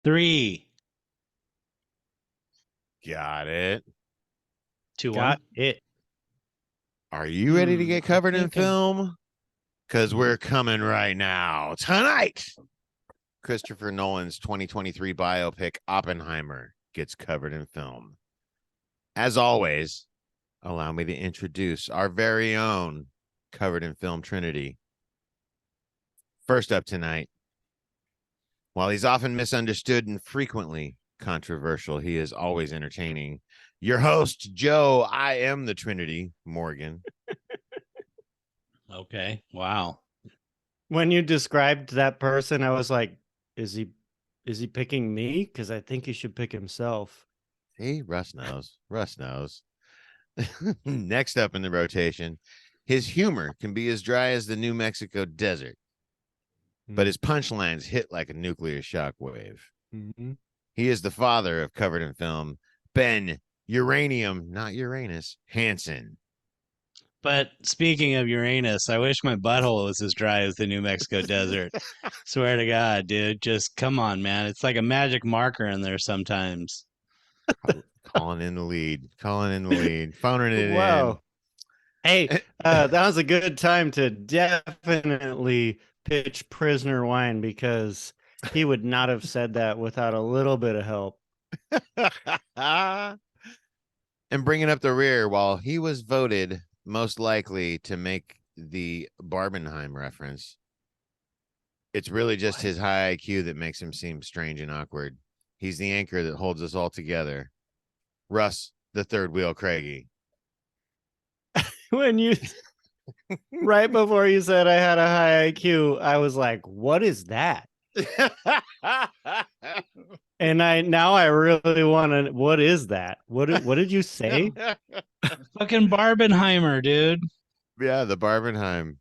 3, Got it. 2, 1. Got it. Are you ready to get covered in thinking. film? Because we're coming right now. Tonight, Christopher Nolan's 2023 biopic, Oppenheimer, gets covered in film. As always, allow me to introduce our very own covered in film trinity. First up tonight, while he's often misunderstood and frequently controversial, he is always entertaining. Your host, Joe, I am the Trinity, Morgan. Okay. Wow. When you described that person, I was like, is he picking me? Because I think he should pick himself. See, Russ knows. Russ knows. Next up in the rotation, his humor can be as dry as the New Mexico desert, but his punchlines hit like a nuclear shockwave. Mm-hmm. He is the father of covered in film, Ben Uranium, not Uranus, Hansen. But speaking of Uranus, I wish my butthole was as dry as the New Mexico desert. Swear to God, dude. Just come on, man. It's like a magic marker in there sometimes. Calling in the lead. Phoning it Wow. Hey, that was a good time to definitely pitch Prisoner Wine, because he would not have said that without a little bit of help. in. And bringing up the rear, while he was voted most likely to make the Barbenheim reference, it's really just his high IQ that makes him seem strange and awkward. He's the anchor that holds us all together. Russ, the third wheel, Craigie. When you right before you said I had a high IQ, I was like, what is that? And I really want to, what is that? What did you say? Fucking Barbenheimer, dude. Yeah, the Barbenheim.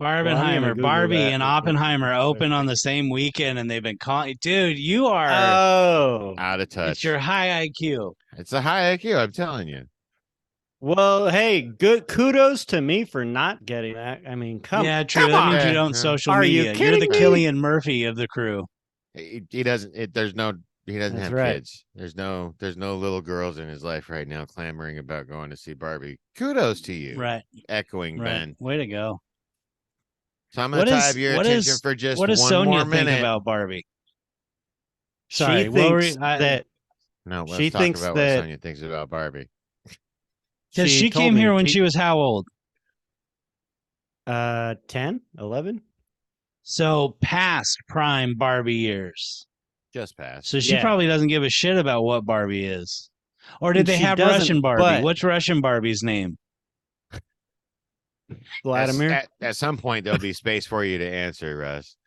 Barbenheimer, Google Barbie, that and real quick. Oppenheimer open on the same weekend, and they've been calling. Dude, you are Oh, Out of touch. it's your high IQ. It's a high IQ, I'm telling you. well, hey, good kudos to me for not getting that. I mean, Yeah, true. come That on. means you Yeah, don't yeah. social Are you media. You're the kidding me? Cillian Murphy of the crew. He doesn't. He doesn't That's have right. kids. There's no little girls in his life right now clamoring about going to see Barbie. Kudos to you, Right. echoing Right. Ben. Way to go. So I'm going to tie up your attention for just what does one Sonia more think minute. about Barbie? She Sorry, what were thinks you- I- that No, she let's talk thinks about that- what Sonia thinks about Barbie. Because she told came me here when she was how old? 10, 11. So past prime Barbie years. Just pass. So she Yeah. probably doesn't give a shit about what Barbie is. Or did And they she have doesn't, Russian Barbie? but- What's Russian Barbie's name? Vladimir. At some point, there'll be space for you to answer, Russ.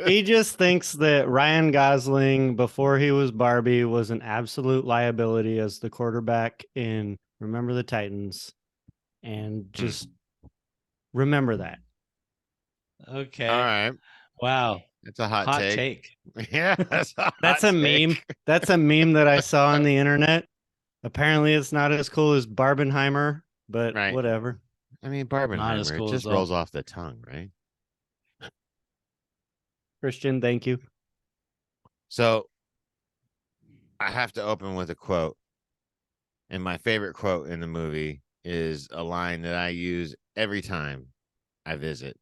He just thinks that Ryan Gosling, before he was Barbie, was an absolute liability as the quarterback in Remember the Titans. And just remember that. Okay. All right. Wow. It's a hot Hot take. take. Yeah, that's a That's hot a take. meme. That's a meme that I saw on the internet. Apparently, it's not as cool as Barbenheimer, but Right. whatever. I mean, Not as Barbenheimer, cool it as just all. rolls off the tongue, right? Christian, thank you. So I have to open with a quote. And my favorite quote in the movie is a line that I use every time I visit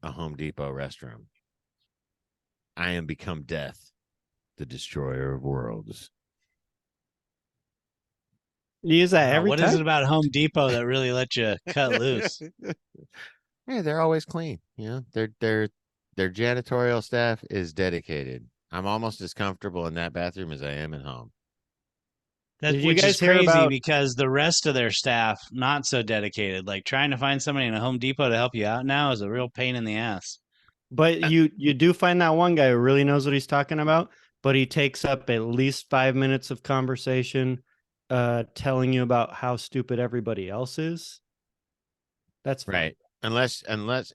a Home Depot restroom. I am become death, the destroyer of worlds. You use that every What time? is it about Home Depot that really let you cut loose? Yeah, they're always clean. You know, their janitorial staff is dedicated. I'm almost as comfortable in that bathroom as I am at home. That, Did you which guys is hear crazy about- because the rest of their staff not so dedicated. Like trying to find somebody in a Home Depot to help you out now is a real pain in the ass. But you do find that one guy who really knows what he's talking about, but he takes up at least 5 minutes of conversation telling you about how stupid everybody else is. That's fine. Right. Unless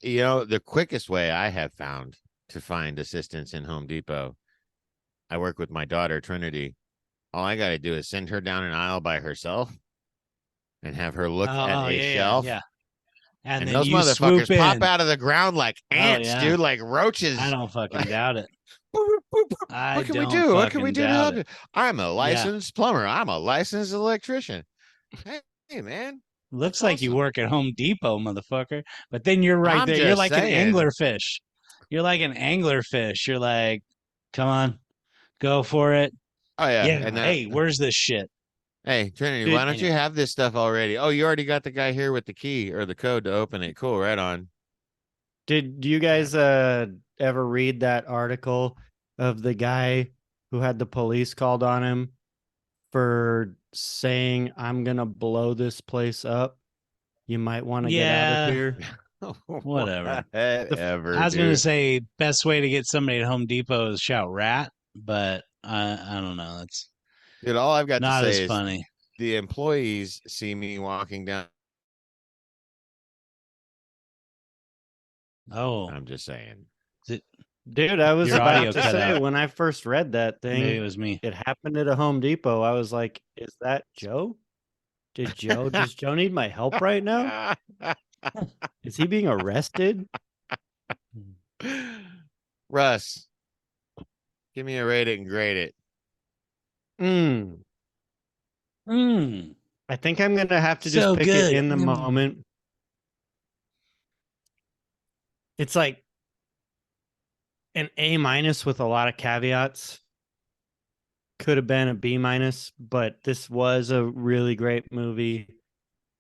you know, the quickest way I have found to find assistance in Home Depot, I work with my daughter Trinity. All I got to do is send her down an aisle by herself and have her look at a shelf. Yeah. And, And then those you motherfuckers swoop pop in. out of the ground like ants, yeah. dude, like roaches. I don't fucking doubt it. Boop, boop, boop. I What can we don't do? What can we fucking do to doubt help it. you? I'm a Yeah. licensed plumber. I'm a licensed electrician. Hey, man. Looks That's like you awesome. work at Home Depot, motherfucker. But then you're right I'm there. You're just like an saying. anglerfish. You're like an anglerfish. You're like, come on, go for it. Oh yeah, Yeah. and Hey, where's this shit? hey Trinity, why Dude, don't you Anyway. have this stuff already? Oh, you already got the guy here with the key or the code to open it. Cool, right on. do you guys ever read that article of the guy who had the police called on him for saying, I'm gonna blow this place up? You might want to get out of Yeah. here. Whatever. Whatever, I was gonna dude. say best way to get somebody at Home Depot is shout rat, but I don't know. It's Dude, all I've got to not as say is funny. the employees see me walking down. Oh, I'm just saying. Dude, I was your audio about to cut say out. when I first read that Maybe it thing, was me. it happened at a Home Depot. I was like, is that Joe? Does Joe need my help right now? Is he being arrested? Russ, give me a rate it and grade it. Mm. Mm, I think I'm gonna have to just so pick it good. in the Mm. moment. It's like an A minus with a lot of caveats. Could have been a B minus, but this was a really great movie.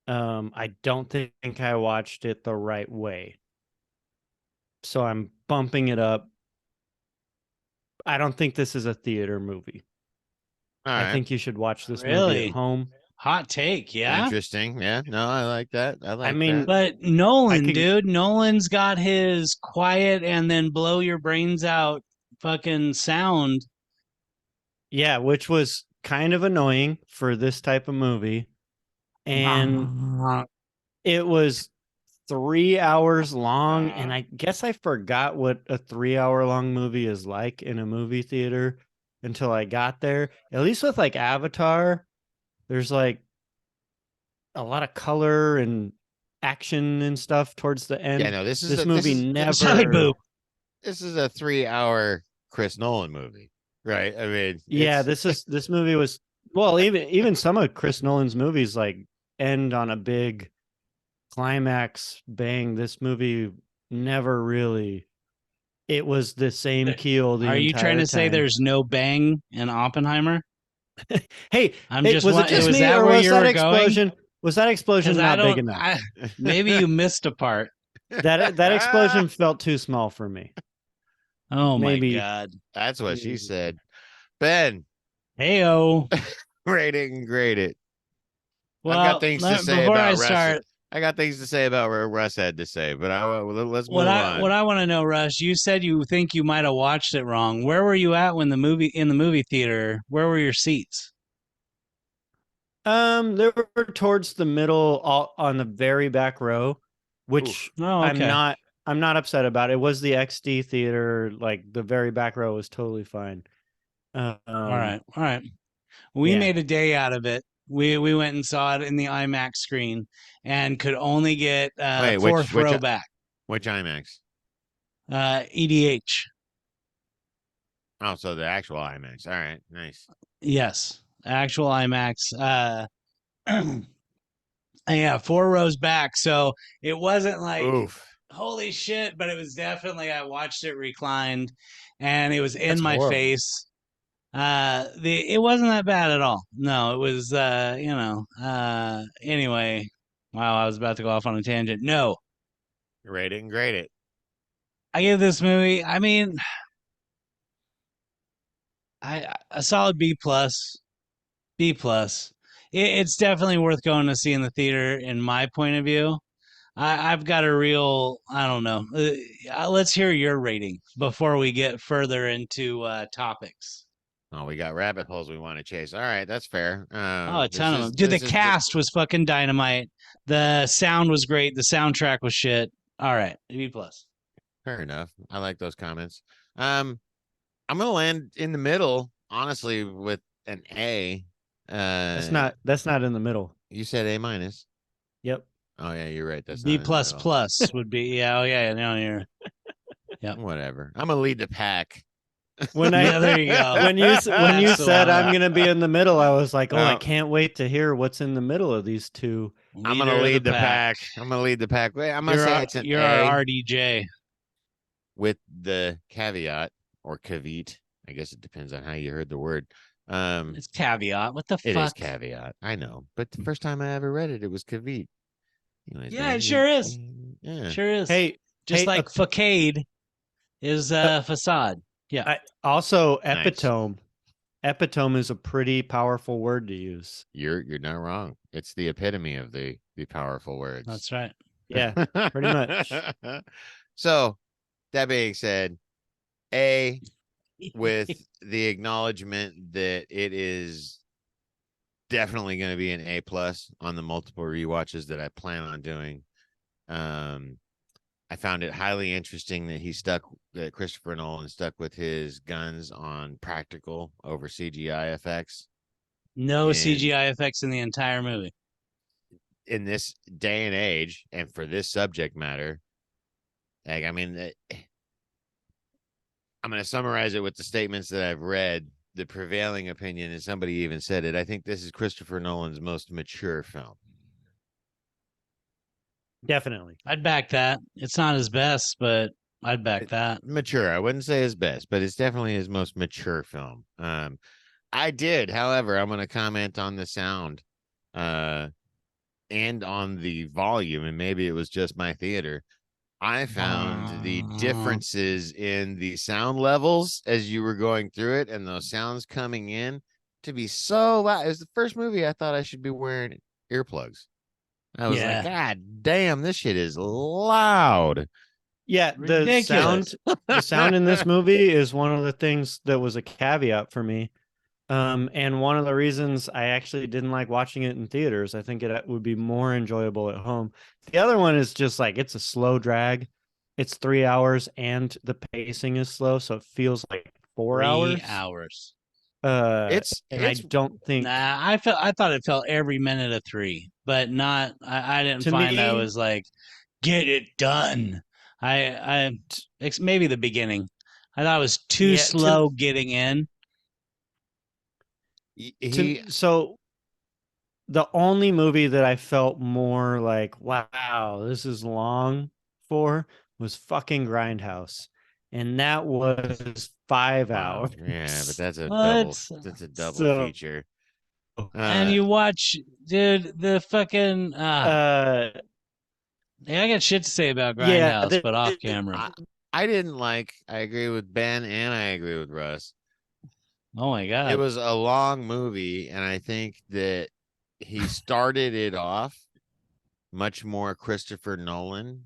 I don't think I watched it the right way. So I'm bumping it up. I don't think this is a theater movie. All I right. think you should watch this movie at Really? home. Hot take, yeah? Interesting. Yeah. No, I like that. I like mean, that. But Nolan, could- dude, Nolan's got his quiet and then blow your brains out fucking sound. Yeah, which was kind of annoying for this type of movie. And it was 3 hours long, and I guess I forgot what a 3 hour long movie is like in a movie theater until I got there. At least with like Avatar, there's like a lot of color and action and stuff towards the end. Yeah, no, this is This a movie Sorry, never. boo. this is a 3 hour Chris Nolan movie, right? I mean, Yeah, it's this movie was well, even some of Chris Nolan's movies like end on a big climax bang. This movie never really. It was the same keel the Are you trying entire to say time. there's no bang in Oppenheimer? Hey, I'm hey, just was it wa- just was me that or where was you that were going? explosion? Was that explosion Because I not big don't. enough? Maybe you missed a part. That explosion felt too small for me. Oh my Maybe. god. That's what she said. Ben, Heyo. rate it and grade it. I've got Well, things to say before I about Russ. start, I got things to say about what Russ had to say, but let's what move I on. what I want to know, Rush, you said you think you might have watched it wrong. Where were you at when the movie in the movie theater? Where were your seats? They were towards the middle, all, on the very back row, which Oh, I'm okay. not upset about. It was the XD theater, like the very back row was totally fine. All right. All right. We Yeah. made a day out of it. We went and saw it in the IMAX screen and could only get Wait, fourth row back. which IMAX? EDH. Oh, so the actual IMAX. All right, nice. Yes. Actual IMAX. Yeah, 4 rows back. So it wasn't like Oof, holy shit, but it was definitely I watched it reclined and it was in that's my horrible. face. It wasn't that bad at all. No, it was anyway. Wow, I was about to go off on a tangent. No. Rate it and grade it. I give this movie, I mean, I a solid B plus. B plus. It's definitely worth going to see in the theater in my point of view. I've got a real, I don't know. Let's hear your rating before we get further into topics. Oh, we got rabbit holes we want to chase. All right, that's fair. Oh, a ton of them. Dude, the cast was fucking dynamite. The sound was great. The soundtrack was shit. All right, B plus. Fair enough. I like those comments. I'm gonna land in the middle, honestly, with an A. That's not in the middle. You said A minus. Yep. Oh yeah, you're right. That's B not in the plus middle. plus would be yeah. Oh yeah. No, you're. Yeah. Whatever. I'm gonna lead the pack. When Yeah, there you go. when you That's the said I'm one. gonna be in the middle, I was like, oh, I No. can't wait to hear what's in the middle of these two. I'm gonna Leader of lead the pack. I'm gonna lead the pack. Wait, I'm gonna say it's an You're A our RDJ. with the caveat or caveat. I guess it depends on how you heard the word. It's caveat. What the It is fuck? caveat. I know, but the first time I ever read it, it was caveat. Anyways, Yeah, man, it sure is. yeah. Sure is. Hey, Just hey, like facade is facade. Yeah. also Nice. epitome. Epitome is a pretty powerful word to use. You're not wrong. It's the epitome of the powerful words. That's right. Yeah, pretty much. So that being said, A, with the acknowledgement that it is definitely going to be an A plus on the multiple rewatches that I plan on doing. I found it highly interesting that Christopher Nolan stuck with his guns on practical over CGI effects. No And CGI effects in the entire movie. in this day and age, and for this subject matter, like, I mean, I'm going to summarize it with the statements that I've read. The prevailing opinion, and somebody even said it, I think this is Christopher Nolan's most mature film. Definitely. I'd back that. It's not his best, but I'd back that. Mature. I wouldn't say his best, but it's definitely his most mature film. I did, however, I'm going to comment on the sound and on the volume, and maybe it was just my theater. I found the differences in the sound levels as you were going through it and those sounds coming in to be so loud. It was the first movie I thought I should be wearing earplugs. I was like, God damn, this shit is loud. Yeah, Ridiculous. the sound in this movie is one of the things that was a caveat for me. And one of the reasons I actually didn't like watching it in theaters. I think it would be more enjoyable at home. The other one is just like it's a slow drag. It's 3 hours and the pacing is slow, so it feels like 4 hours. 3 hours. It's I don't think I thought it felt every minute of 3, but not I didn't find that was like get it done. It's maybe the beginning. I thought it was too slow getting in. So the only movie that I felt more like, wow, this is long for was fucking Grindhouse. And that was 5 hours. Yeah, but that's a double feature. And you watch, dude, the fucking yeah, I got shit to say about Grindhouse, but off camera. I didn't like. I agree with Ben and I agree with Russ. Oh my god. It was a long movie, and I think that he started it off much more Christopher Nolan.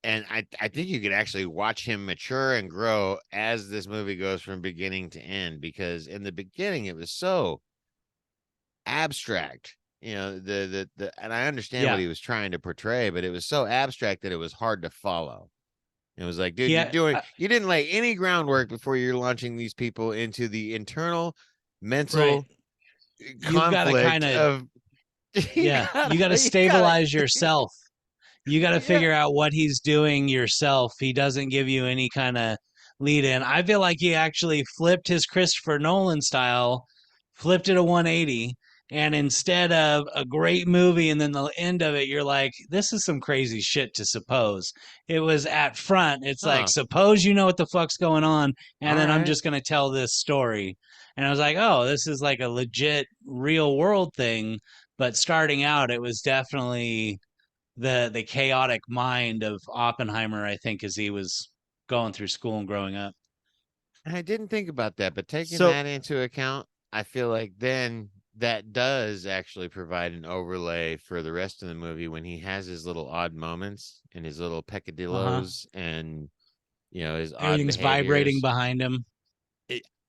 And I think you could actually watch him mature and grow as this movie goes from beginning to end, because in the beginning it was so abstract. You know, the and I understand what he was trying to portray, but it was so abstract that it was hard to follow. It was like, dude, you didn't lay any groundwork before you're launching these people into the internal mental conflict of you got to stabilize yourself. You got to figure out what he's doing yourself. He doesn't give you any kind of lead in. I feel like he actually flipped his Christopher Nolan style, flipped it a 180. And instead of a great movie and then the end of it, you're like, this is some crazy shit to suppose. It was at front. It's like, suppose you know what the fuck's going on. And then I'm just going to tell this story. And I was like, oh, this is like a legit real world thing. But starting out, it was definitely the chaotic mind of Oppenheimer, I think, as he was going through school and growing up. I didn't think about that, but taking that into account, I feel like then that does actually provide an overlay for the rest of the movie when he has his little odd moments and his little peccadillos and, you know, his everything's vibrating behind him.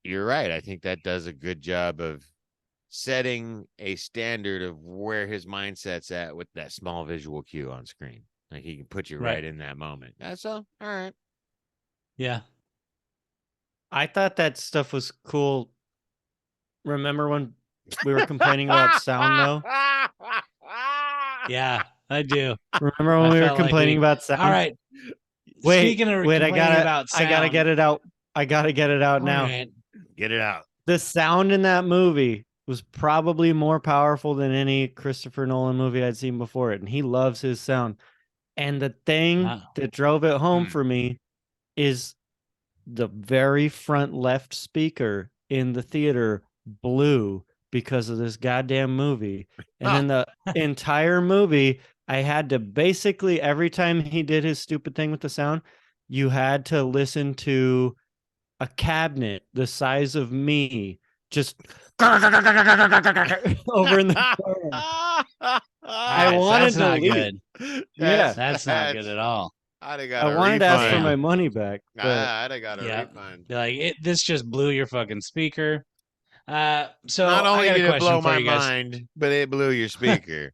You're right. I think that does a good job of setting a standard of where his mindset's at with that small visual cue on screen. Like he can put you right in that moment. That's all. All right. Yeah. I thought that stuff was cool. Remember when we were complaining about sound though? Yeah, I do. Remember when we were complaining about sound? All right. Wait, Speaking of I gotta about sound, get it out. I gotta get it out All now. right. Get it out. The sound in that movie was probably more powerful than any Christopher Nolan movie I'd seen before it, and he loves his sound. And the thing Wow. that drove it home Hmm. for me is the very front left speaker in the theater blew because of this goddamn movie. And then the entire movie, I had to basically, every time he did his stupid thing with the sound, you had to listen to a cabinet the size of me just over in the corner. I wanted That's to not leave. good. Yeah. That's not good at all. I'd have I got a wanted to ask for refund. my money back, but I'd have got a Yeah. refund. Like this just blew your fucking speaker. So Not I only got a did it question blow for my you guys. mind, but it blew your speaker.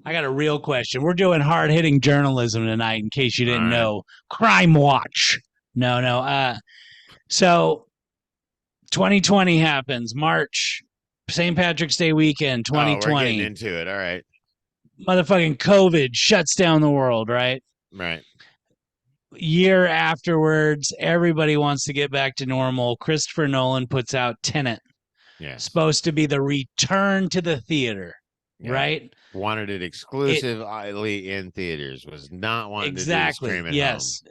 I got a real question. We're doing hard hitting journalism tonight, in case you didn't All right. know. Crime Watch. No. So 2020 happens, March, St. Patrick's Day weekend, Oh, we're getting 2020. into it. All right. Motherfucking COVID shuts down the world, right? Right. Year afterwards, everybody wants to get back to normal. Christopher Nolan puts out Tenet, Yes. supposed to be the return to the theater, Yeah. right? Wanted it exclusively in theaters. Was not wanting to do the Exactly. stream at Yes.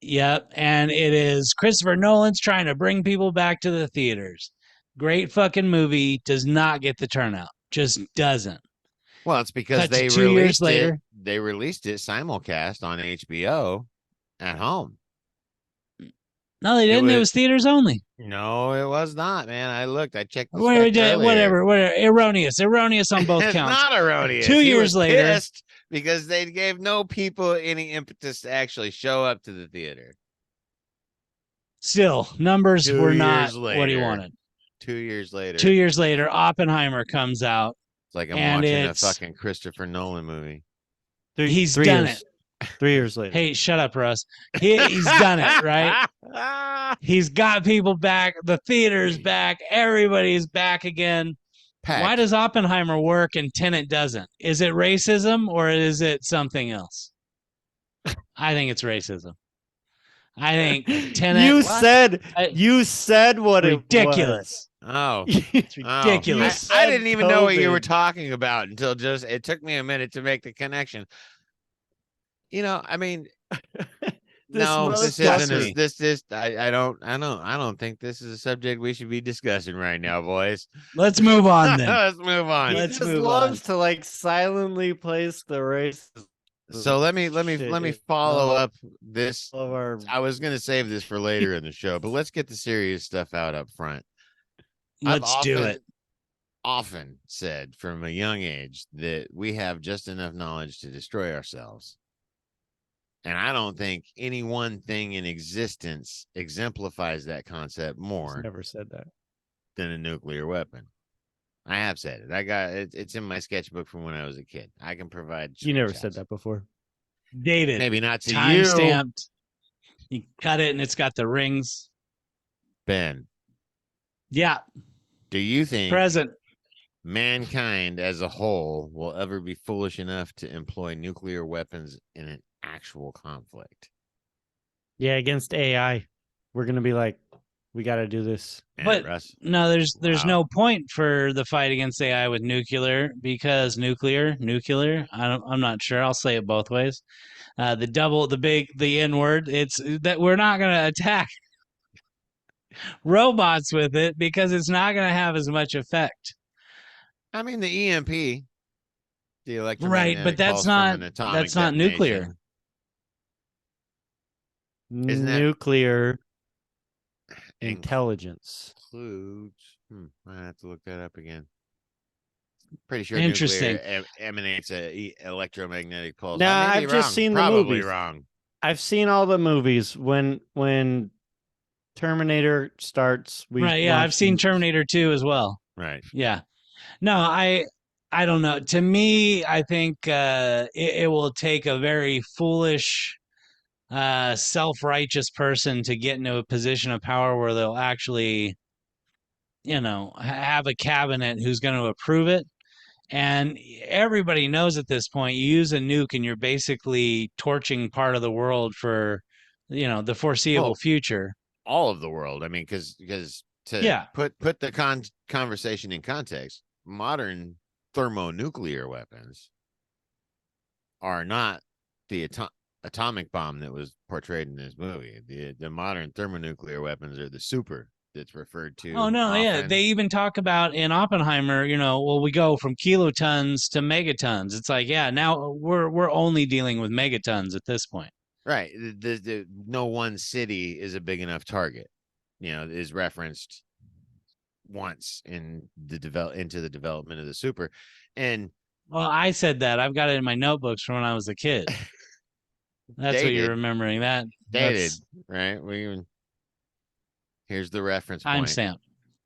Yep. And it is Christopher Nolan's trying to bring people back to the theaters. Great fucking movie. Does not get the turnout. Just doesn't. home. Well, it's because Cut to they 2 years released later. it. They released it simulcast on HBO at home. No, they didn't. It was theaters only. No, it was not, man. I looked. I checked the specs earlier. Whatever. Erroneous on both It's counts. not erroneous. 2 He years was later. pissed because they gave no people any impetus to actually show up to the theater. Still, numbers 2 were not years what he later. wanted. 2 years later. 2 years later, Oppenheimer comes out. It's like I'm and watching a it's- fucking Christopher Nolan movie. He's three done years. 3 years later. Hey, shut up, Russ. He's done it, right? He's got people back. The theater's back. Everybody's back again. Packed. Why does Oppenheimer work and Tenet doesn't? Is it racism or is it something else? I think it's racism. I think Tenet. You said what ridiculous. Oh, it was. Ridiculous. I didn't even know what you were COVID. talking about until just it took me a minute to make the connection. You know, I mean, no, this isn't. I don't think this is a subject we should be discussing right now, boys. Let's move on then. Let's move on. Let's He just move loves to like silently place the race. So let me follow up this. Of our I was going to save this for later in the show, but let's get the serious stuff out up front. Let's do it. Often said from a young age that we have just enough knowledge to destroy ourselves. And I don't think any one thing in existence exemplifies that concept more never said that. than a nuclear weapon. I have said it. I got it. It's in my sketchbook from when I was a kid. I can provide. You never screenshots. said that before. Dated. Maybe not to Time you, stamped. You cut it and it's got the rings. Ben. Yeah. Do you think Present. mankind as a whole will ever be foolish enough to employ nuclear weapons in an actual conflict? Yeah, against AI, we're gonna be like, we got to do this. Man, But Russ, no, there's Wow. no point for the fight against AI with nuclear because nuclear. I'm not sure. I'll say it both ways. The N word. It's that we're not going to attack robots with it because it's not going to have as much effect. I mean the EMP, the Right, electromagnetic but that's pulse from not an atomic that's not nuclear. detonation Isn't that- Nuclear Inc- intelligence. Includes. I have to look that up again. Pretty sure Interesting. nuclear emanates a electromagnetic pulse. Nah, I may be I've just wrong. seen the Probably movies. wrong. I've seen all the movies. When Terminator starts, we Right, yeah, I've launch seen nukes. Terminator 2 as well. Right. Yeah. No, I don't know. To me, I think it will take a very foolish, self-righteous person to get into a position of power where they'll actually, have a cabinet who's going to approve it. And everybody knows at this point, you use a nuke and you're basically torching part of the world for the foreseeable Well, future. all of the world. I mean, because to Yeah. put the conversation in context, modern thermonuclear weapons are not the atomic bomb that was portrayed in this movie. The modern thermonuclear weapons are the super that's referred Oh to no, yeah. often. They even talk about in Oppenheimer, well, we go from kilotons to megatons. It's like, yeah, now we're only dealing with megatons at this point. Right. No one city is a big enough target. Is referenced once in into the development of the super, and Well, I said that. I've got it in my notebooks from when I was a kid. That's what you're dated, remembering. dated, That's right? Here's the reference point. timestamp.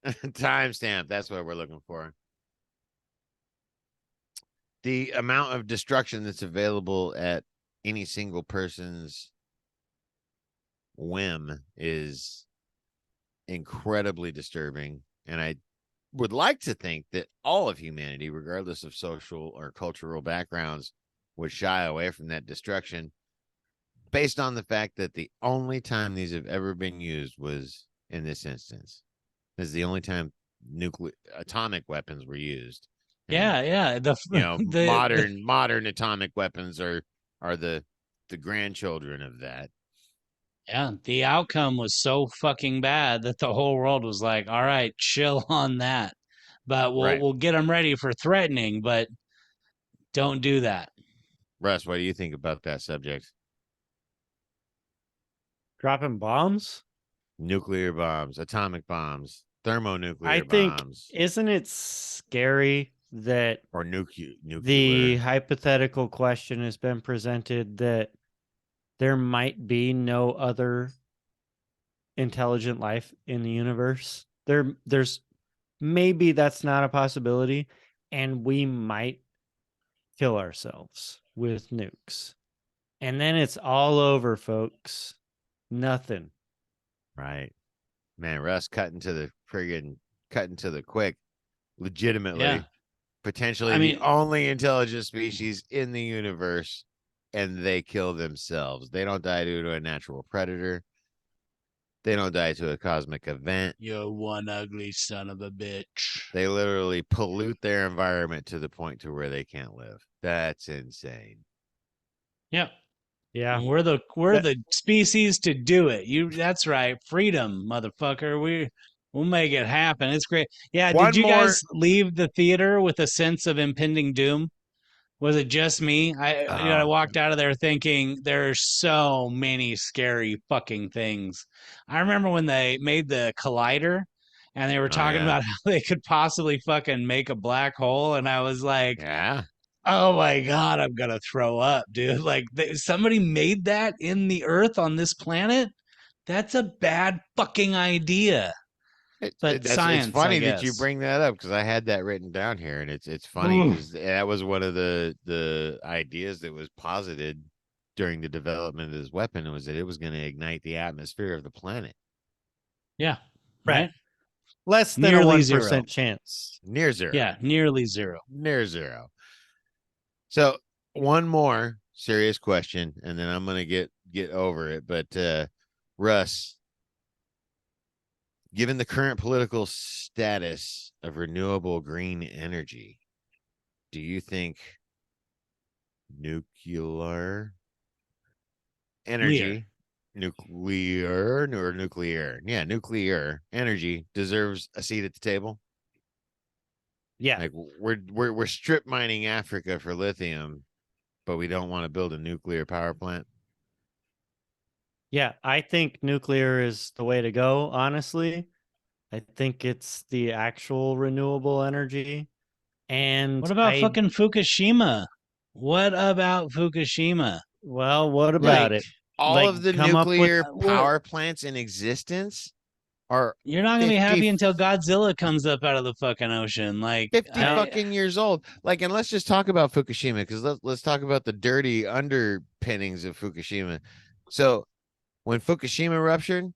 Timestamp. That's what we're looking for. The amount of destruction that's available at any single person's whim is incredibly disturbing. And I would like to think that all of humanity, regardless of social or cultural backgrounds, would shy away from that destruction based on the fact that the only time these have ever been used was in this instance. This is the only time atomic weapons were used. And Yeah, yeah. The the modern atomic weapons are the grandchildren of that. yeah, the outcome was so fucking bad that the whole world was like, "All right, chill on that." But we'll Right. we'll get them ready for threatening, but don't do that. Russ, what do you think about that subject? Dropping bombs? Nuclear bombs, atomic bombs, I thermonuclear think, bombs, isn't it scary that or the nuclear. hypothetical question has been presented that there might be no other intelligent life in the universe? There's maybe that's not a possibility, and we might kill ourselves with nukes. And then it's all over, folks. Nothing. Right. Man, Russ cutting to the quick, Yeah. legitimately, potentially I the mean, only intelligent species in the universe, and they kill themselves. They don't die due to a natural predator. They don't die to a cosmic event. you're one ugly son of a bitch. They literally pollute their environment to the point to where they can't live. That's insane. Yep. Yeah. And we're That, the species to do it. That's right. Freedom, motherfucker. We'll make it happen. It's great. Yeah, did One you more. guys leave the theater with a sense of impending doom? Was it just me? I Oh, walked out of there thinking there's so many scary fucking things. I remember when they made the collider and they were oh talking yeah, about how they could possibly fucking make a black hole, and I was like, yeah. oh my God, I'm gonna throw up, dude. Like somebody made that in the earth on this planet? That's a bad fucking idea. But It's science, I funny that you guess. bring that up because I had that written down here, and it's funny Ooh. because that was one of the ideas that was posited during the development of this weapon was that it was going to ignite the atmosphere of the planet. Yeah, right. right? Less than a Nearly zero. 1% chance. Near zero, Yeah, nearly zero. near zero. So one more serious question, and then I'm going to get over it. But Russ, given the current political status of renewable green energy, do you think nuclear Lear. energy, nuclear energy deserves a seat at the table? Yeah. Like we're strip mining Africa for lithium, but we don't want to build a nuclear power plant. Yeah. I think nuclear is the way to go, honestly. I think it's the actual renewable energy. What And about fucking Fukushima? What about Fukushima? well, what about Like it? all of Like, the come up with, nuclear Well, power plants in existence are you're not gonna be 50 happy until Godzilla comes up out of the fucking ocean. Like, 50 no, fucking years old. Like, and let's just talk about Fukushima because let's talk about the dirty underpinnings of Fukushima. So when Fukushima ruptured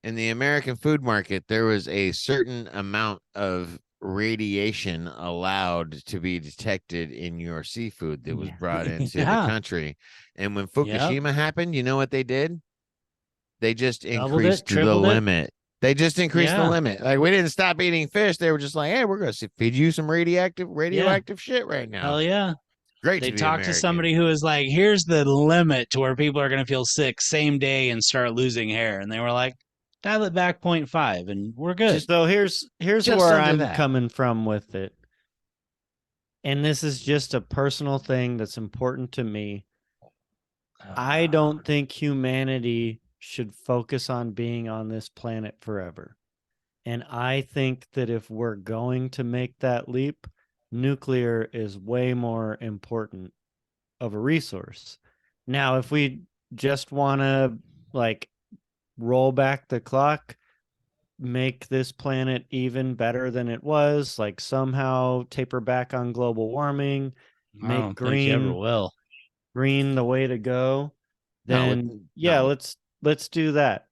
in the American food market, there was a certain amount of radiation allowed to be detected in your seafood that was yeah, brought into the yeah, country. And when yep. Fukushima happened, you know what they did? They just Doubled it, increased the tripled it. limit. They just increased the Yeah. limit. Like we didn't stop eating fish. They were just like, hey, we're going to feed you some Yeah. radioactive shit right now. Hell yeah. Great They to be talked to American. somebody who was like, here's the limit to where people are going to feel sick same day and start losing hair. And they were like, dial it back 0.5 and we're good. Just So here's just where under I'm that. coming from with it. And this is just a personal thing that's important to me. I don't think humanity should focus on being on this planet forever. And I think that if we're going to make that leap, nuclear is way more important of a resource. Now, if we just want to like roll back the clock, make this planet even better than it was, like somehow taper back on global warming, I make don't think you ever will. green the way to go, No, then yeah, no. let's do that.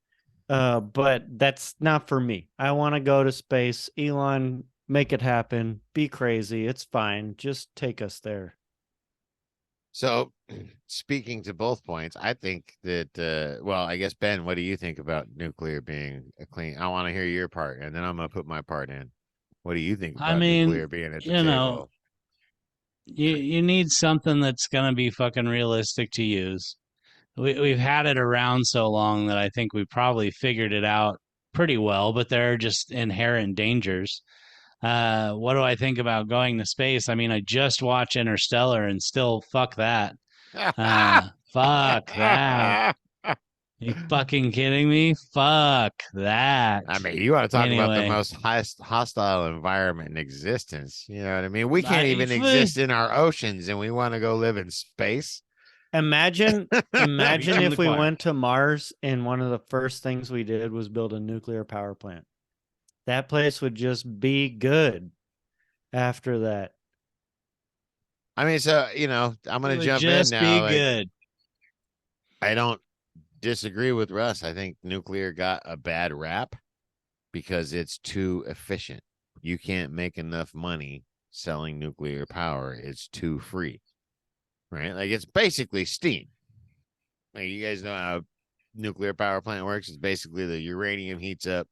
But that's not for me. I want to go to space. Elon, make it happen. Be crazy. It's fine. Just take us there. So, speaking to both points, I think that, well, I guess, Ben, what do you think about nuclear being a clean? I want to hear your part, and then I'm going to put my part in. What do you think I about mean, nuclear being at the you know, table? you need something that's going to be fucking realistic to use. We've had it around so long that I think we probably figured it out pretty well, but there are just inherent dangers. What do I think about going to space? I mean, I just watched Interstellar and still fuck that. Fuck that. You fucking kidding me? Fuck that. I mean, you want to talk about the Anyway, most hostile environment in existence. You know what I mean? We can't I, even exist in our oceans and we want to go live in space. Imagine imagine Preaching to if the we choir. went to Mars and one of the first things we did was build a nuclear power plant. That place would just be good after that. I mean, so, I'm It going to would jump in just be now. Like, good. I don't disagree with Russ. I think nuclear got a bad rap because it's too efficient. You can't make enough money selling nuclear power. It's too free, right? Like it's basically steam. Like you guys know how nuclear power plant works. It's basically the uranium heats up,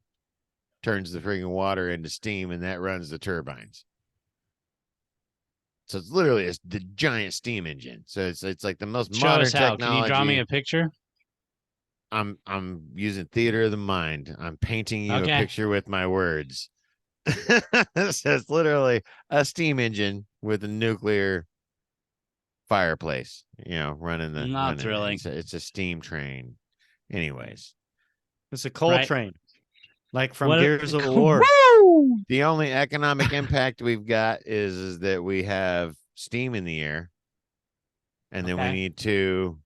turns the freaking water into steam, and that runs the turbines. So it's literally the giant steam engine. So it's like the most Show us modern how. Can you draw me technology. a picture? I'm using theater of the mind. I'm painting you a Okay. picture with my words. So it's literally a steam engine with a nuclear fireplace, Not running it. thrilling. It's a steam train. Anyways, It's a coal Right. train, like from What? Gears of War. Woo! the only economic impact we've got is that we have steam in the air, and then we Okay. need to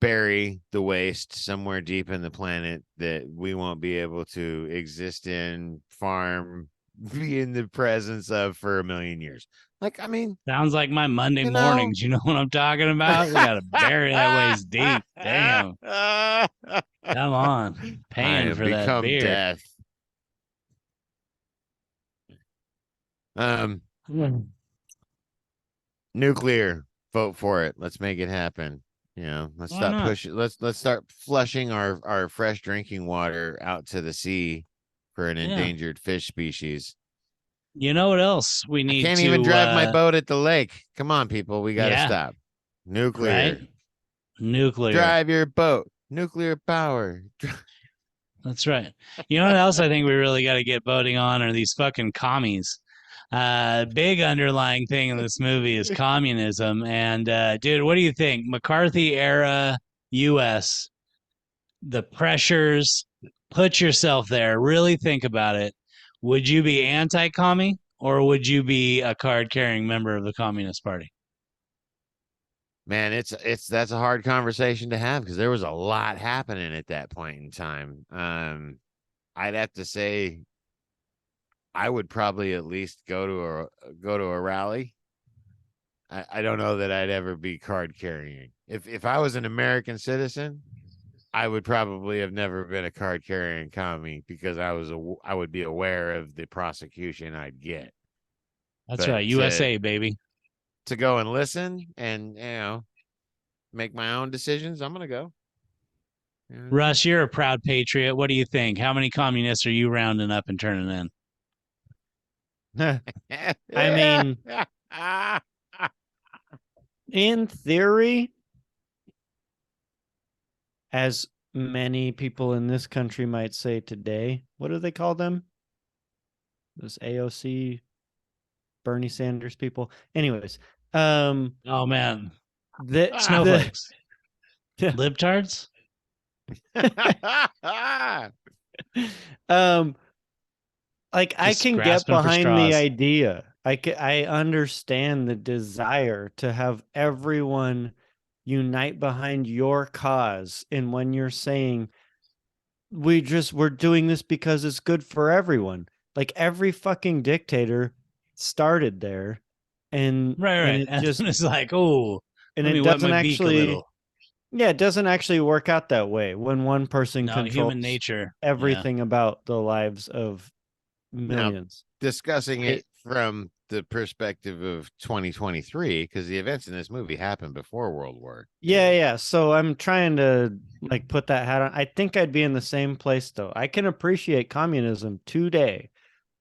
bury the waste somewhere deep in the planet that we won't be able to exist in, farm, be in the presence of for a million years. Like, I mean, Sounds like my Monday you know. mornings. You know what I'm talking about? We got to bury that waste deep. Damn. Come on. I Paying have for that become beer. death. Um, Nuclear, vote for it. Let's make it happen. Let's Why stop not? pushing. Let's start flushing our fresh drinking water out to the sea for an Yeah. endangered fish species. You know what else we I need can't even to drive my boat at the lake. Come on, people, we got to yeah, stop. right? Nuclear. Nuclear. Drive your boat. Nuclear power. That's right. You know what else I think we really got to get voting on are these fucking commies. Big underlying thing in this movie is communism. And dude, what do you think? McCarthy era US, the pressures, put yourself there, really think about it. Would you be anti-commie or would you be a card-carrying member of the Communist Party? Man, that's a hard conversation to have because there was a lot happening at that point in time. I'd have to say I would probably at least go to a rally. I don't know that I'd ever be card carrying. If I was an American citizen, I would probably have never been a card carrying commie because I would be aware of the prosecution I'd get. That's But right, USA, baby. to go and listen and make my own decisions, I'm gonna go. Russ, you're a proud patriot. What do you think? How many communists are you rounding up and turning in? I mean, in theory, as many people in this country might say today, what do they call them? Those AOC, Bernie Sanders people. Anyways, Oh man, the snowflakes, Yeah. libtards. Like I Just can get grasping for behind the straws. idea. I understand the desire to have everyone unite behind your cause. And when you're saying we're doing this because it's good for everyone, like every fucking dictator started there, and Right. it And just it's like, oh, and let me it wet doesn't my beak a actually little. yeah, it doesn't actually work out that way when one person No, human controls nature. everything about the lives of Now, millions. discussing it from the perspective of 2023, because the events in this movie happened before World War. Yeah. So I'm trying to like put that hat on. I think I'd be in the same place though. I can appreciate communism today.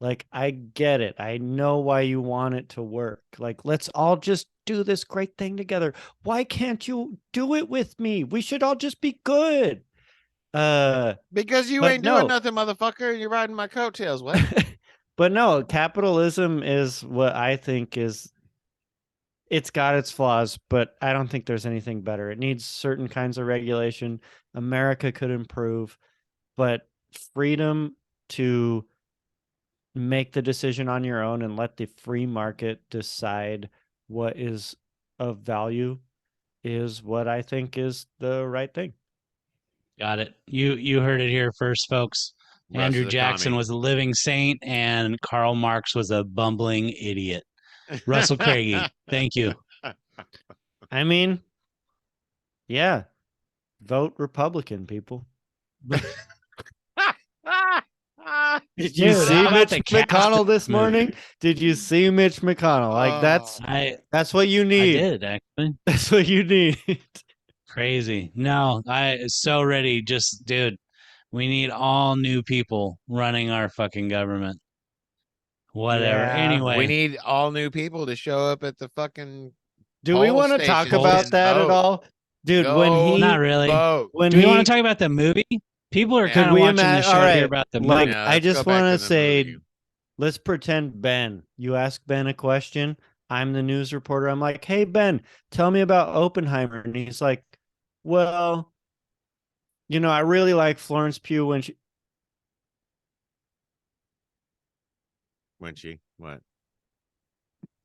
Like I get it. I know why you want it to work. Like let's all just do this great thing together. Why can't you do it with me? We should all just be good. Because you But ain't doing no. nothing, motherfucker, and you're riding my coattails. What? But no, capitalism is what I think is it's got its flaws, but I don't think there's anything better. It needs certain kinds of regulation. America could improve, but freedom to make the decision on your own and let the free market decide what is of value is what I think is the right thing. Got it. You heard it here first, folks. Russ Andrew the Jackson commie. was a living saint, and Karl Marx was a bumbling idiot. Russell Craigie, thank you. I mean, yeah, vote Republican, people. Did you Dude, see how about Mitch the cast McConnell of this the movie? morning? Did you see Mitch McConnell? Like that's what you I need. did actually. That's what you need. Crazy. No, I so ready. Just dude, we need all new people running our fucking government. Whatever. Yeah. We Anyway, need all new people to show up at the fucking Do we poll want to talk stations Polls? about and that at vote. all? Dude, not really. when Do we want he to talk about the movie? People are Yeah. could kind of we watching the imagine show all to hear right, about the like movie. Yeah, I let's go just back want to to the say movie. let's pretend Ben. You ask Ben a question. I'm the news reporter. I'm like, hey Ben, tell me about Oppenheimer. And he's like, well, I really like Florence Pugh when she What?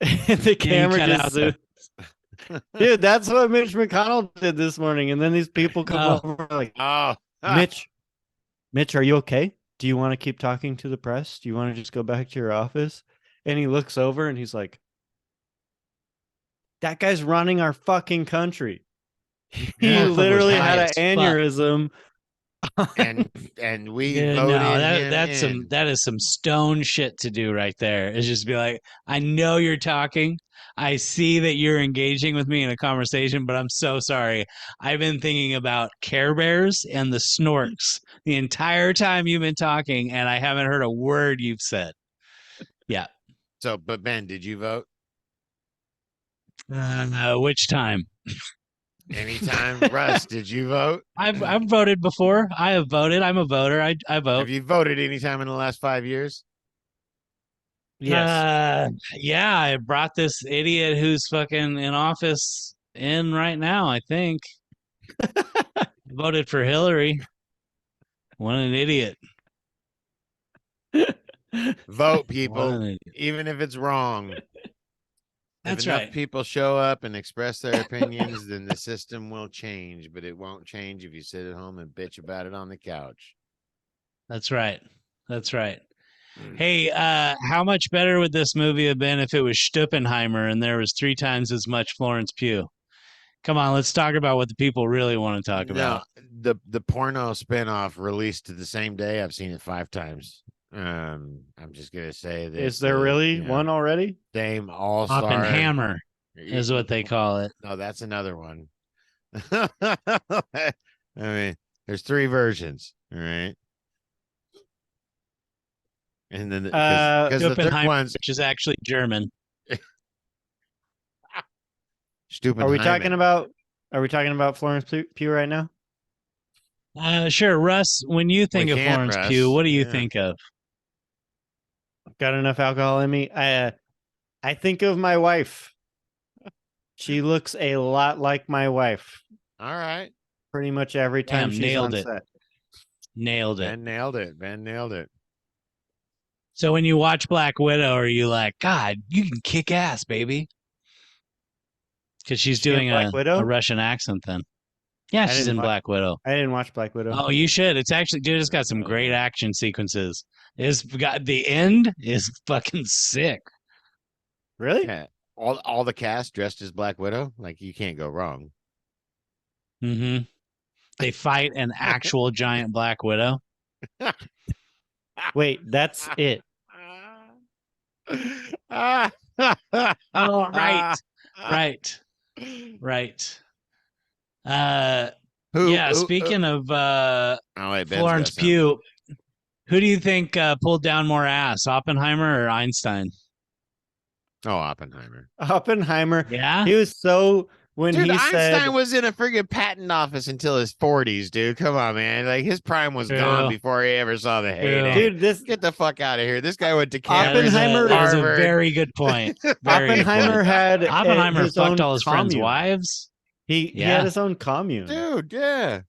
the camera cut just out there. zooms. Dude, that's what Mitch McConnell did this morning. And then these people come Oh. over like, Oh, Mitch, are you okay? Do you want to keep talking to the press? Do you want to just go back to your office? And he looks over and he's like, that guy's running our fucking country. He Motherfucker was literally high had an as fuck. aneurysm. and we Yeah, voted no, him in. that is some stone shit to do right there. Is just be like, I know you're talking. I see that you're engaging with me in a conversation, but I'm so sorry. I've been thinking about Care Bears and the Snorks the entire time you've been talking, and I haven't heard a word you've said. Yeah. So, but Ben, did you vote? Which time? Anytime. Russ, did you vote? I've voted before. I have voted. I'm a voter. I vote. Have you voted anytime in the last 5 years? Yes. Yeah, I brought this idiot who's fucking in office in right now, I think. Voted for Hillary. What an idiot. Vote, What people, an idiot. even if it's wrong. That's if enough right. people show up and express their opinions, then the system will change, but it won't change if you sit at home and bitch about it on the couch. That's right. That's right. Hey, how much better would this movie have been if it was Oppenheimer and there was 3 times as much Florence Pugh? Come on, let's talk about what the people really want to talk about. The porno spinoff released the same day. I've seen it 5 times. I'm just gonna say that. Is there really one already? Same all-star. Oppenheimer is what they call it. No, that's another one. I mean, There's 3 versions. All right. And then because the third Oppenheimer, one's which is actually German. Are we talking Stupenheimen. about? Are we talking about Florence Pugh right now? Sure, Russ. When you We think of can, Florence Pugh, Russ. what do you Yeah. think of? Got enough alcohol in me. I think of my wife. She looks a lot like my wife. All right. Pretty much every time Damn, she's on nailed it. set. Nailed it. Ben nailed it. Ben nailed it. So when you watch Black Widow, are you like, God, you can kick ass, baby? Because she's She in doing Black a Widow? Russian accent then. Yeah, I she's didn't in watch. Black Widow. I didn't watch Black Widow. Oh, you should. It's actually, dude, it's got some great action sequences. It's got the end is fucking sick. Really? Yeah. All the cast dressed as Black Widow. Like you can't go wrong. Mm-hmm. They fight an actual giant Black Widow. Wait, that's it. Oh, right, right, right. Yeah. Speaking of Oh wait, Ben's got Florence something. Pugh, who do you think pulled down more ass, Oppenheimer or Einstein? Oh, Oppenheimer. Oppenheimer. Yeah. He was so when Dude, he Einstein said, was in a friggin' patent office until his 40s, dude. Come on, man. Like his prime was gone True. before he ever saw the True. heyday. dude, this Get the fuck out of here. This guy went to That is Oppenheimer- a Harvard. very good point. Very good Oppenheimer point. had Oppenheimer his fucked own all his friends' commune. wives. He Yeah. had his own commune. Dude, yeah.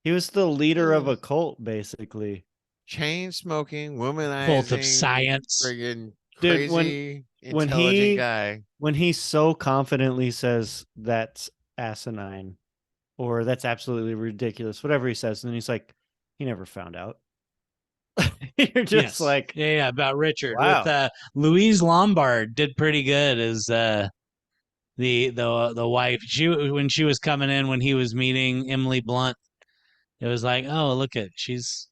He was the leader of a cult, basically. Chain smoking, womanizing, Cult of science. friggin' Dude, crazy, when intelligent he- guy. When he so confidently says that's asinine or that's absolutely ridiculous, whatever he says, and then he's like, he never found out. You're just Yes. like, yeah, about Richard. wow. With Louise Lombard did pretty good as the wife. When she was coming in when he was meeting Emily Blunt, it was like, oh, look at she's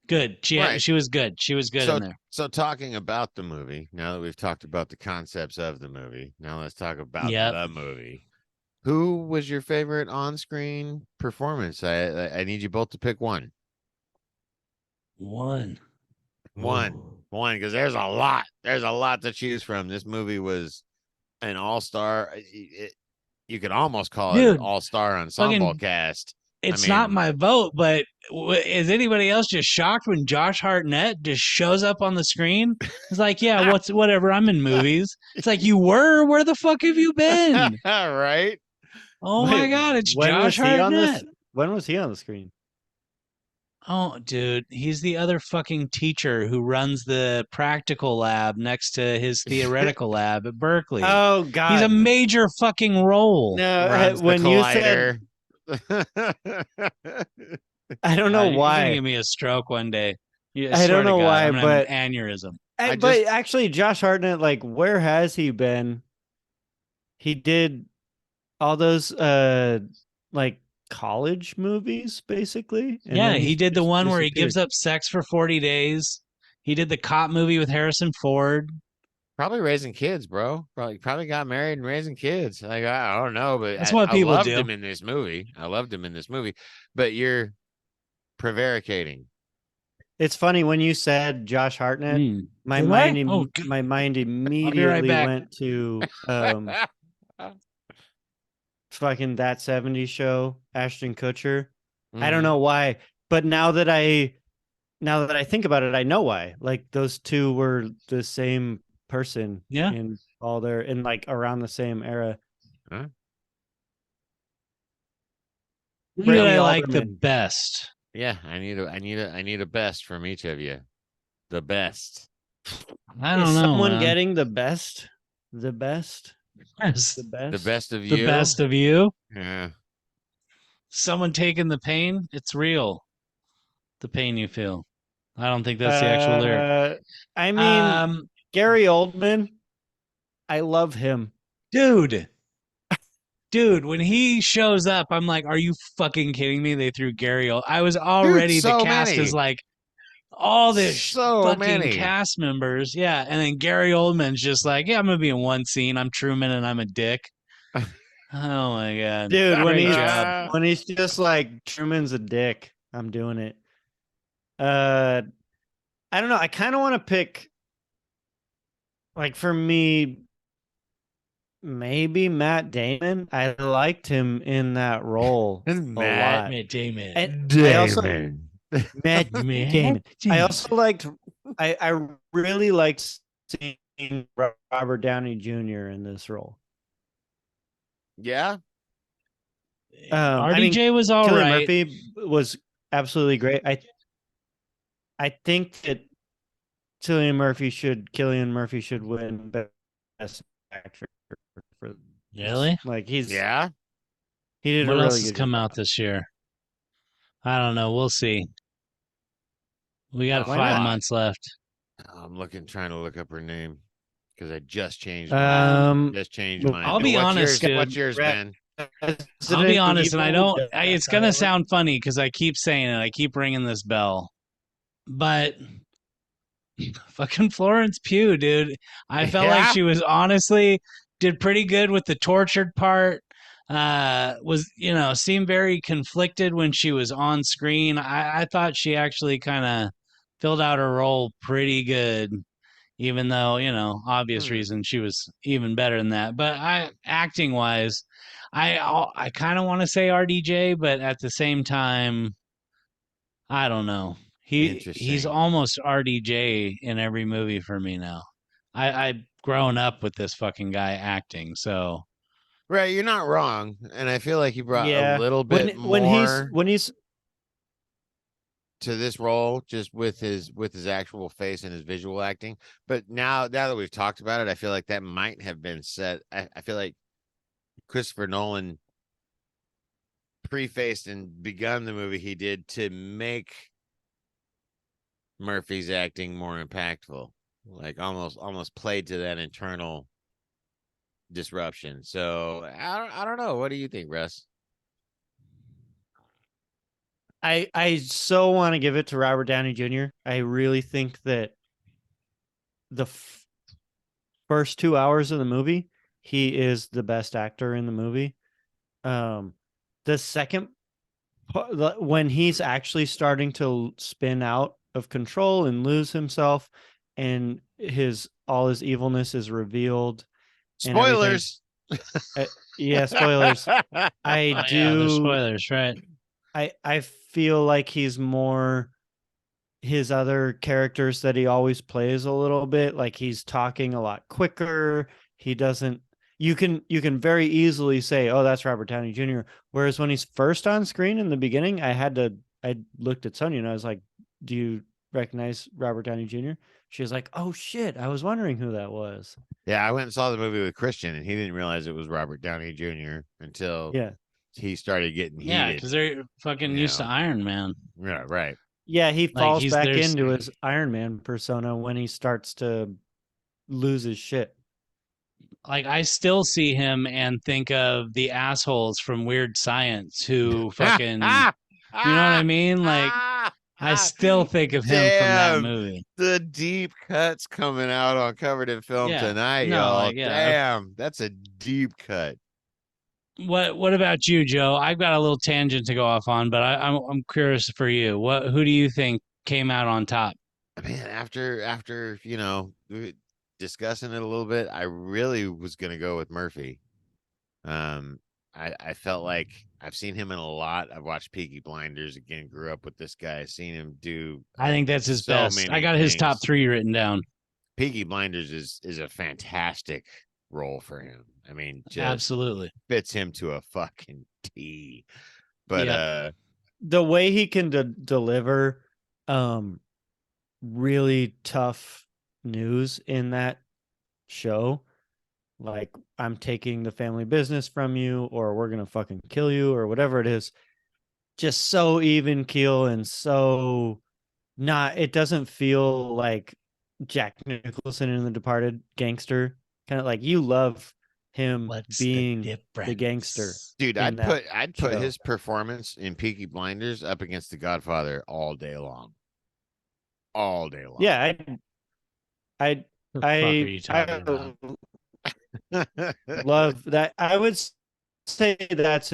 good. Right. She was good. She was good in there. So talking about the movie, now that we've talked about the concepts of the movie, now let's talk about Yep. the movie. Who was your favorite on-screen performance? I need you both to pick one. One, because there's a lot. There's a lot to choose from. This movie was an all-star. You could almost call it an Dude, all-star ensemble fucking- cast. It's mean- not my vote, but is anybody else just shocked when Josh Hartnett just shows up on the screen? It's like, yeah, whatever. I'm in movies. It's like, you were? Where the fuck have you been? Right? Oh my Wait, God, it's when was Josh he on Hartnett. when was he on the screen? Oh, dude, he's the other fucking teacher who runs the practical lab next to his theoretical lab at Berkeley. Oh God, He's a major fucking role. no. Runs When the you said, I don't know You're why. gonna give me a stroke one day. I don't know why, I'm gonna have but- an aneurysm. But actually, Josh Hartnett, like, where has he been? He did all those like college movies, basically. And Yeah, then he did the just one where he disappeared. gives up sex for 40 days. He did the cop movie with Harrison Ford. Probably raising kids, bro. Probably got married and raising kids. Like I don't know, but That's what people I loved do. him in this movie. I loved him in this movie. But you're prevaricating. It's funny when you said Josh Hartnett, Hmm. my Did I? mind Oh, good. my mind immediately back. went to fucking That 70s Show, Ashton Kutcher. I don't Mhm. know why, but now that I think about it, I know why. Like those two were the same person. Yeah. in like around the same era. Who Brittany did I like the Alderman. best? Yeah, I need a best from each of you. The best. I don't Is know. someone man. getting the best? The best? Yes. The best? The best of the you. best of you? Yeah. Someone taking the pain? It's real. The pain you feel. I don't think that's the actual lyric. I mean, Gary Oldman, I love him. Dude, when he shows up, I'm like, are you fucking kidding me? They threw Gary. I was already so the cast many. is like all this So fucking many. cast members. Yeah. And then Gary Oldman's just like, yeah, I'm going to be in one scene. I'm Truman and I'm a dick. Oh my God. Dude, Great job. when he's just like, Truman's a dick. I'm doing it. I don't know. I kind of want to pick, like, for me, maybe Matt Damon. I liked him in that role a Matt lot. Matt Damon. And I also Damon. Matt Matt Damon. I Damon. also liked. I really liked seeing Robert Downey Jr. in this role. Yeah. I mean, RDJ was all Cillian right. Murphy was absolutely great. I think that Cillian Murphy should win best actor for this. Really? Like Yeah. he did a What else really has good come out job. this year? I don't know. We'll see. We got Not a Why 5 not? lot. months left. I'm trying to look up her name because I just changed mine. Um, Just changed mine. I'll be What's honest, yours? dude. What's yours, Ben? I'll be Resident honest, and I Evil don't. It's gonna died. sound funny because I keep saying it. I keep ringing this bell, but fucking Florence Pugh, dude. I felt like Yeah. she was honestly did pretty good with the tortured part. Was seemed very conflicted when she was on screen. I thought she actually kind of filled out her role pretty good, even though obvious Hmm. reasons she was even better than that. But I acting wise, I kind of want to say RDJ, but at the same time, I don't know. He's Interesting. almost RDJ in every movie for me now. I've grown up with this fucking guy acting, so Right, you're not wrong, and I feel like he brought a Yeah, little bit when more he's to this role just with his actual face and his visual acting. But now that we've talked about it, I feel like that might have been said. I feel like Christopher Nolan prefaced and begun the movie he did to make Murphy's acting more impactful, like almost played to that internal disruption. So I don't know. What do you think, Russ? I so want to give it to Robert Downey Jr. I really think that the first 2 hours of the movie, he is the best actor in the movie. The second when he's actually starting to spin out of control and lose himself, and all his evilness is revealed and everything. Spoilers. Yeah, spoilers. I oh yeah, there's do. spoilers, right? I feel like he's more his other characters that he always plays a little bit. Like he's talking a lot quicker. He doesn't. You can very easily say, "Oh, that's Robert Downey Jr." Whereas when he's first on screen in the beginning, I looked at Sonia and I was like, "Do you recognize Robert Downey Jr.?" She was like, "Oh shit, I was wondering who that was." Yeah, I went and saw the movie with Christian, and he didn't realize it was Robert Downey Jr. until Yeah, he started getting Yeah, heated. because they're fucking You used to know, Iron Man. yeah, right. yeah. He Like falls he's back there's into his Iron Man persona when he starts to lose his shit. like I still see him and think of the assholes from Weird Science who fucking you know what I mean? Like I still think of him from that Damn, movie. the deep cuts coming out on Covered in Film Yeah. tonight, No, y'all. like yeah. Damn, that's a deep cut. What about you, Joe? I've got a little tangent to go off on, but I'm curious for you. Who do you think came out on top? Man, after discussing it a little bit, I really was gonna go with Murphy. Um, I felt like I've seen him in a lot. I've watched Peaky Blinders again. Grew up with this guy. I've seen him do I think that's his so best. I many got his top things. 3 written down. Peaky Blinders is a fantastic role for him. I mean, just Absolutely. fits him to a fucking T. But Yep. The way he can deliver really tough news in that show, like I'm taking the family business from you, or we're gonna fucking kill you, or whatever it is, just so even keel and so not. It doesn't feel like Jack Nicholson in The Departed gangster. Kind of like you love him What's the being the gangster difference? dude, in that I'd put show. his performance in Peaky Blinders up against The Godfather all day long. All day long. Yeah, I What the fuck are I you talking I about? love that. I would say that's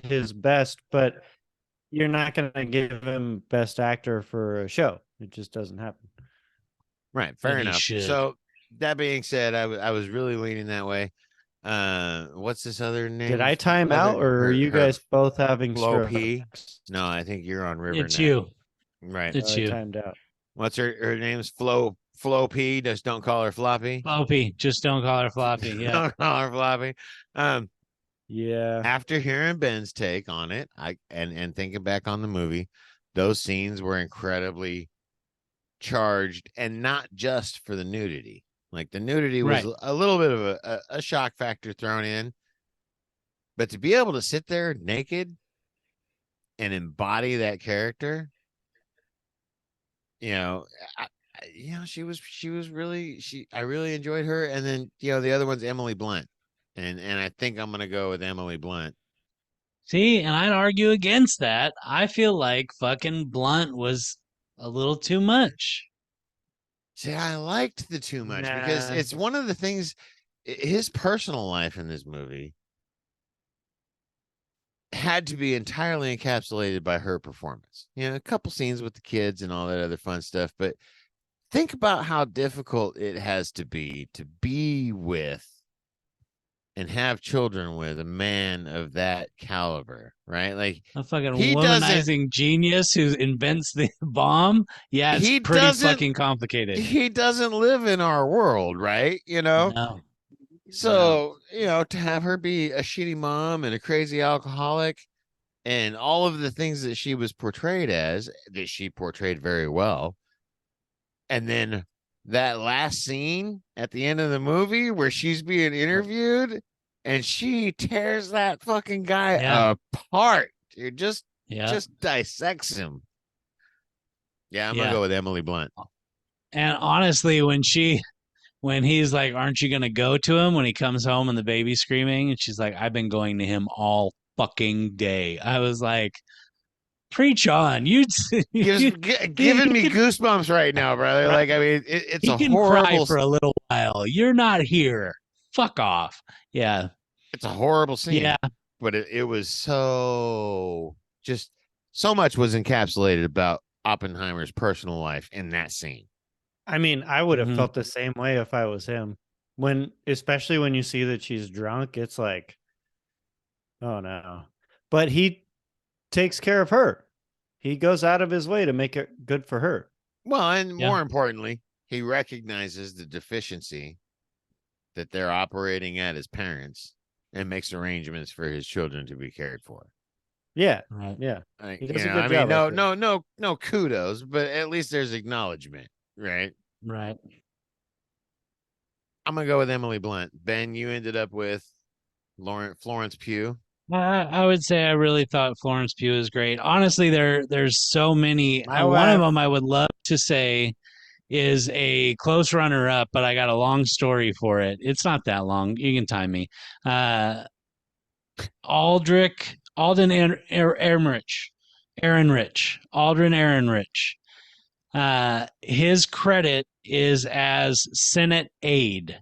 his best, but you're not going to give him best actor for a show. It just doesn't happen. Right, But fair he enough. should. So that being said, I was really leaning that way. What's this other Did name? I time Other out, or are you her guys both having Flo strokes? P. No, I think you're on River It's Net. you. Right. It's I you. timed out. What's her name's Flo P. Just don't call her Floppy. Floppy. Just don't call her floppy. Yeah. Don't call her Floppy. Um, Yeah. after hearing Ben's take on it, and thinking back on the movie, those scenes were incredibly charged, and not just for the nudity. Like the nudity was Right. a little bit of a shock factor thrown in, but to be able to sit there naked and embody that character, you know, she was really I really enjoyed her. And then the other one's Emily Blunt, and I think I'm gonna go with Emily Blunt. See, and I'd argue against that. I feel like fucking Blunt was a little too much. See, I liked the too much because Nah. it's one of the things. His personal life in this movie had to be entirely encapsulated by her performance. A couple scenes with the kids and all that other fun stuff, but think about how difficult it has to be with and have children with a man of that caliber, right? Like A fucking he doesn't womanizing genius who invents the bomb. Yeah, it's he pretty doesn't fucking complicated. he doesn't live in our world, right? No. No. So, to have her be a shitty mom and a crazy alcoholic and all of the things that she was portrayed as, that she portrayed very well. And then that last scene at the end of the movie where she's being interviewed and she tears that fucking guy Yeah. apart. Dude, just Yeah. dissects him. Yeah, I'm gonna Yeah. go with Emily Blunt. And honestly, when he's like, "Aren't you gonna go to him?" when he comes home and the baby's screaming, and she's like, "I've been going to him all fucking day." I was like, "Preach on, you, Giving he me can goosebumps right now, brother. right? Like, I mean, it's He a can cry horrible for a little while. You're not here. Fuck off." Yeah. it's a horrible Yeah. scene, but it was just so much was encapsulated about Oppenheimer's personal life in that scene. I mean, I would have Mhm. felt the same way if I was him. Especially when you see that she's drunk, it's like, oh no. But he takes care of her. He goes out of his way to make it good for her. Well, and Yeah. more importantly, he recognizes the deficiency that they're operating at as parents and makes arrangements for his children to be cared for. Yeah. Right. Yeah. Like, He does a good job. no kudos, but at least there's acknowledgement, right? Right. I'm gonna go with Emily Blunt. Ben, you ended up with Florence Pugh. I would say I really thought Florence Pugh is great. Honestly, there's so many. My One of wife. them I would love to say is a close runner up, but I got a long story for it. It's not that long. You can time me. Alden Ehrenreich, Aldrin Ehrenreich. His credit is as Senate aide.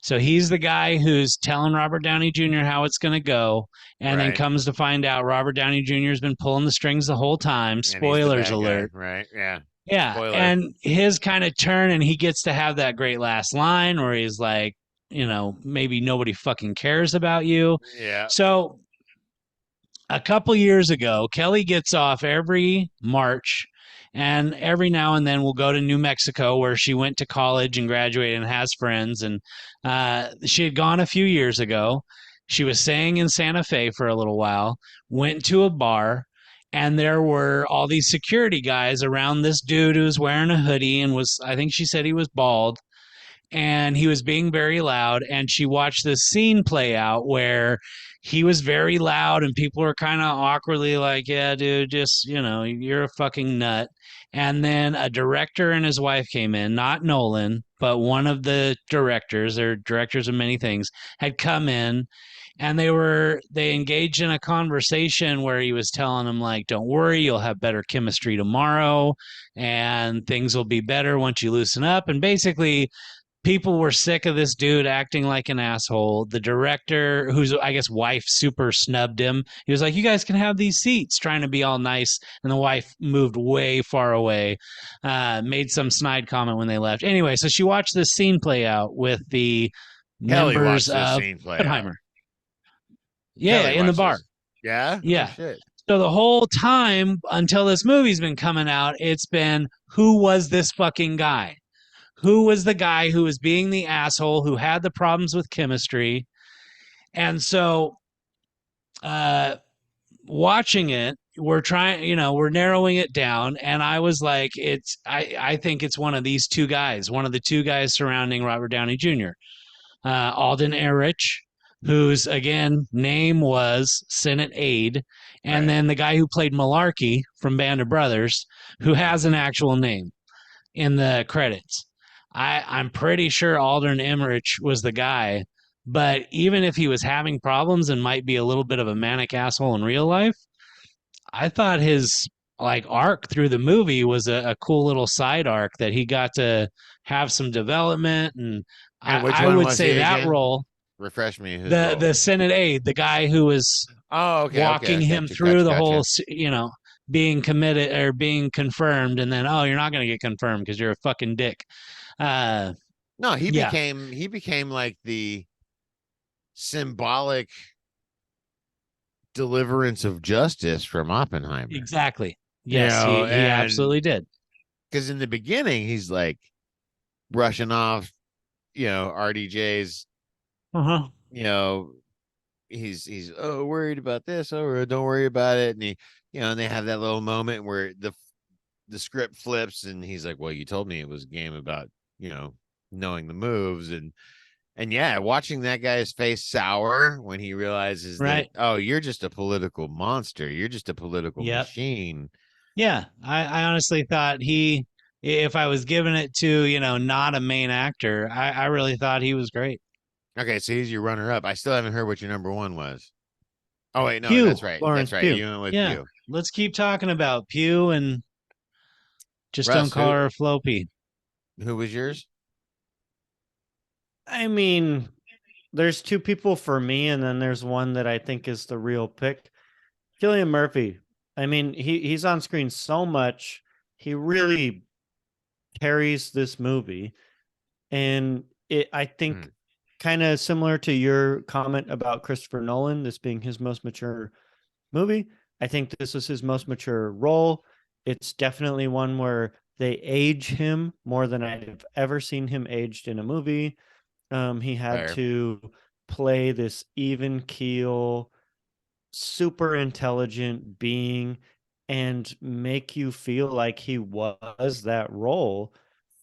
So he's the guy who's telling Robert Downey Jr. how it's going to go, and then Right. comes to find out Robert Downey Jr. has been pulling the strings the whole time. And he's the Spoilers bad guy, alert. right? Yeah. Yeah, Spoiler. and his kind of turn, and he gets to have that great last line where he's like, maybe nobody fucking cares about you. Yeah. So a couple years ago, Kelly gets off every March, and every now and then we'll go to New Mexico where she went to college and graduated and has friends. And she had gone a few years ago. She was staying in Santa Fe for a little while, went to a bar, and there were all these security guys around this dude who was wearing a hoodie and I think she said he was bald, and he was being very loud. And she watched this scene play out where he was very loud and people were kind of awkwardly like, "Yeah, dude, just, you're a fucking nut." And then a director and his wife came in, not Nolan, but one of the directors, they're directors of many things, had come in, and they engaged in a conversation where he was telling them, like, "Don't worry, you'll have better chemistry tomorrow and things will be better once you loosen up." And basically people were sick of this dude acting like an asshole. The director, whose I guess wife super snubbed him, he was like, "You guys can have these seats," trying to be all nice, and the wife moved way far away, made some snide comment when they left. Anyway, so she watched this scene play out with the Kelly members watched this of scene play out. Oppenheimer. Yeah, Kelly in the watched bar. this. Yeah. Oh Yeah. shit. So the whole time until this movie's been coming out, it's been, who was this fucking guy? Who was the guy who was being the asshole, who had the problems with chemistry? And so watching it, we're trying, we're narrowing it down. And I was like, I think it's one of these two guys, one of the two guys surrounding Robert Downey Jr. Alden Ehrenreich, whose again name was Senate aide, and Right. then the guy who played Malarkey from Band of Brothers, who has an actual name in the credits. I'm pretty sure Alden Ehrenreich was the guy, but even if he was having problems and might be a little bit of a manic asshole in real life, I thought his like arc through the movie was a cool little side arc that he got to have some development. And And which I one would was say he that again? role, Refresh me his the role. Senate aide, the guy who was Oh, okay, walking okay. him Gotcha, through gotcha, the gotcha. whole, being committed or being confirmed, and then, oh, you're not going to get confirmed because you're a fucking dick. No, Yeah, he became like the symbolic deliverance of justice from Oppenheimer. exactly. Yes, he And absolutely did. because in the beginning he's like brushing off, RDJ's, Uh-huh. he's worried about this, don't worry about it. And and they have that little moment where the script flips and he's like, well, you told me it was a game about, knowing the moves. And yeah, watching that guy's face sour when he realizes that, Right. oh, you're just a political monster. You're just a political Yep. machine. Yeah, I honestly thought if I was giving it to, not a main actor, I really thought he was great. Okay, so he's your runner up. I still haven't heard what your number one was. Oh wait, no, Pew. that's right. That's Florence right. Pugh. You went with Yeah, Pew. let's keep talking about Pew and just don't Russ, call her a Floppy. who was yours? I mean, there's two people for me, and then there's one that I think is the real pick. Cillian Murphy. I mean, he's on screen so much. He really carries this movie. And I think kind of similar to your comment about Christopher Nolan, this being his most mature movie. I think this is his most mature role. It's definitely one where they age him more than I've ever seen him aged in a movie. He had Fair. to play this even keel, super intelligent being and make you feel like he was that role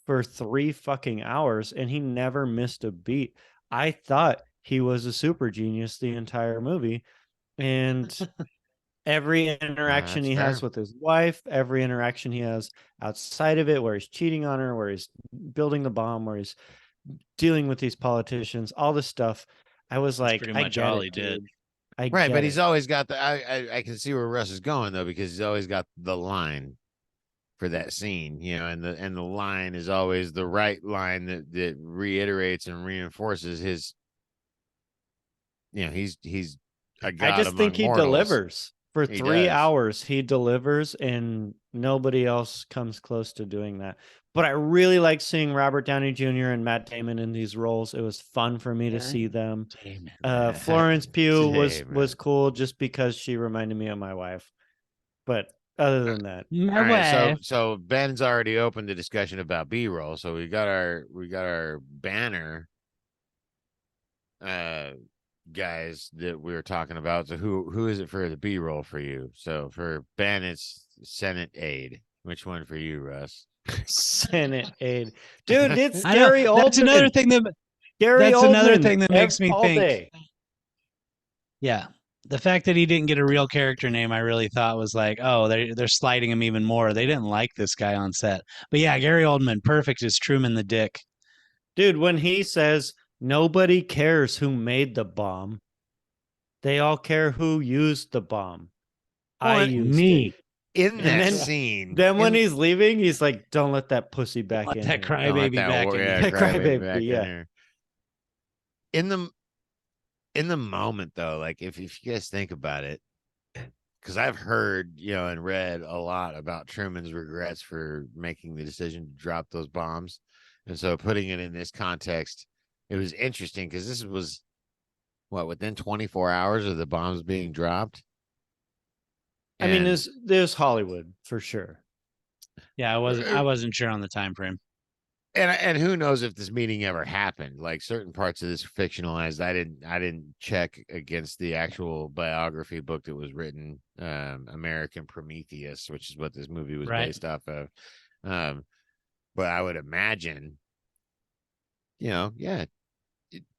for 3 fucking hours, and he never missed a beat. I thought he was a super genius the entire movie, and every interaction That's he has fair. with his wife, every interaction he has outside of it, where he's cheating on her, where he's building the bomb, where he's dealing with these politicians, all this stuff. I was That's like, pretty I much get all it, he did. dude. I Right, get but he's it. always got the I can see where Russ is going though, because he's always got the line for that scene, and the line is always the right line that reiterates and reinforces his, he's a god I just think among he mortals. delivers. For He 3 does. hours, he delivers, and nobody else comes close to doing that. But I really like seeing Robert Downey Jr. and Matt Damon in these roles. It was fun for me to see them. Florence Pugh was cool just because she reminded me of my wife. But other than that, My All right, wife. so Ben's already opened the discussion about B-roll. So we got our banner guys that we were talking about. So who is it for the B-roll for you? So for Ben, it's Senate aide. Which one for you, Russ? Senate aide. Dude, it's I know. Gary Oldman. That's another thing that Gary that's Oldman another thing that makes me all think. day. Yeah. The fact that he didn't get a real character name, I really thought was like, oh, they're sliding him even more. They didn't like this guy on set. But yeah, Gary Oldman, perfect as Truman the Dick. Dude, when he says nobody cares who made the bomb, they all care who used the bomb. I used me. it. in And that then- scene. Then when in, he's leaving, he's like, "Don't let that pussy back Let in that here." don't let crybaby that back war- in yeah, here. Crybaby, back in yeah. here. In the moment though, like if you guys think about it, because I've heard, and read a lot about Truman's regrets for making the decision to drop those bombs. And so putting it in this context, it was interesting because this was within 24 hours of the bombs being dropped. I mean, And there's Hollywood for sure. Yeah, I wasn't sure on the time frame. and who knows if this meeting ever happened. Like certain parts of this are fictionalized. I didn't check against the actual biography book that was written, American Prometheus, which is what this movie was Right. based off of. But I would imagine,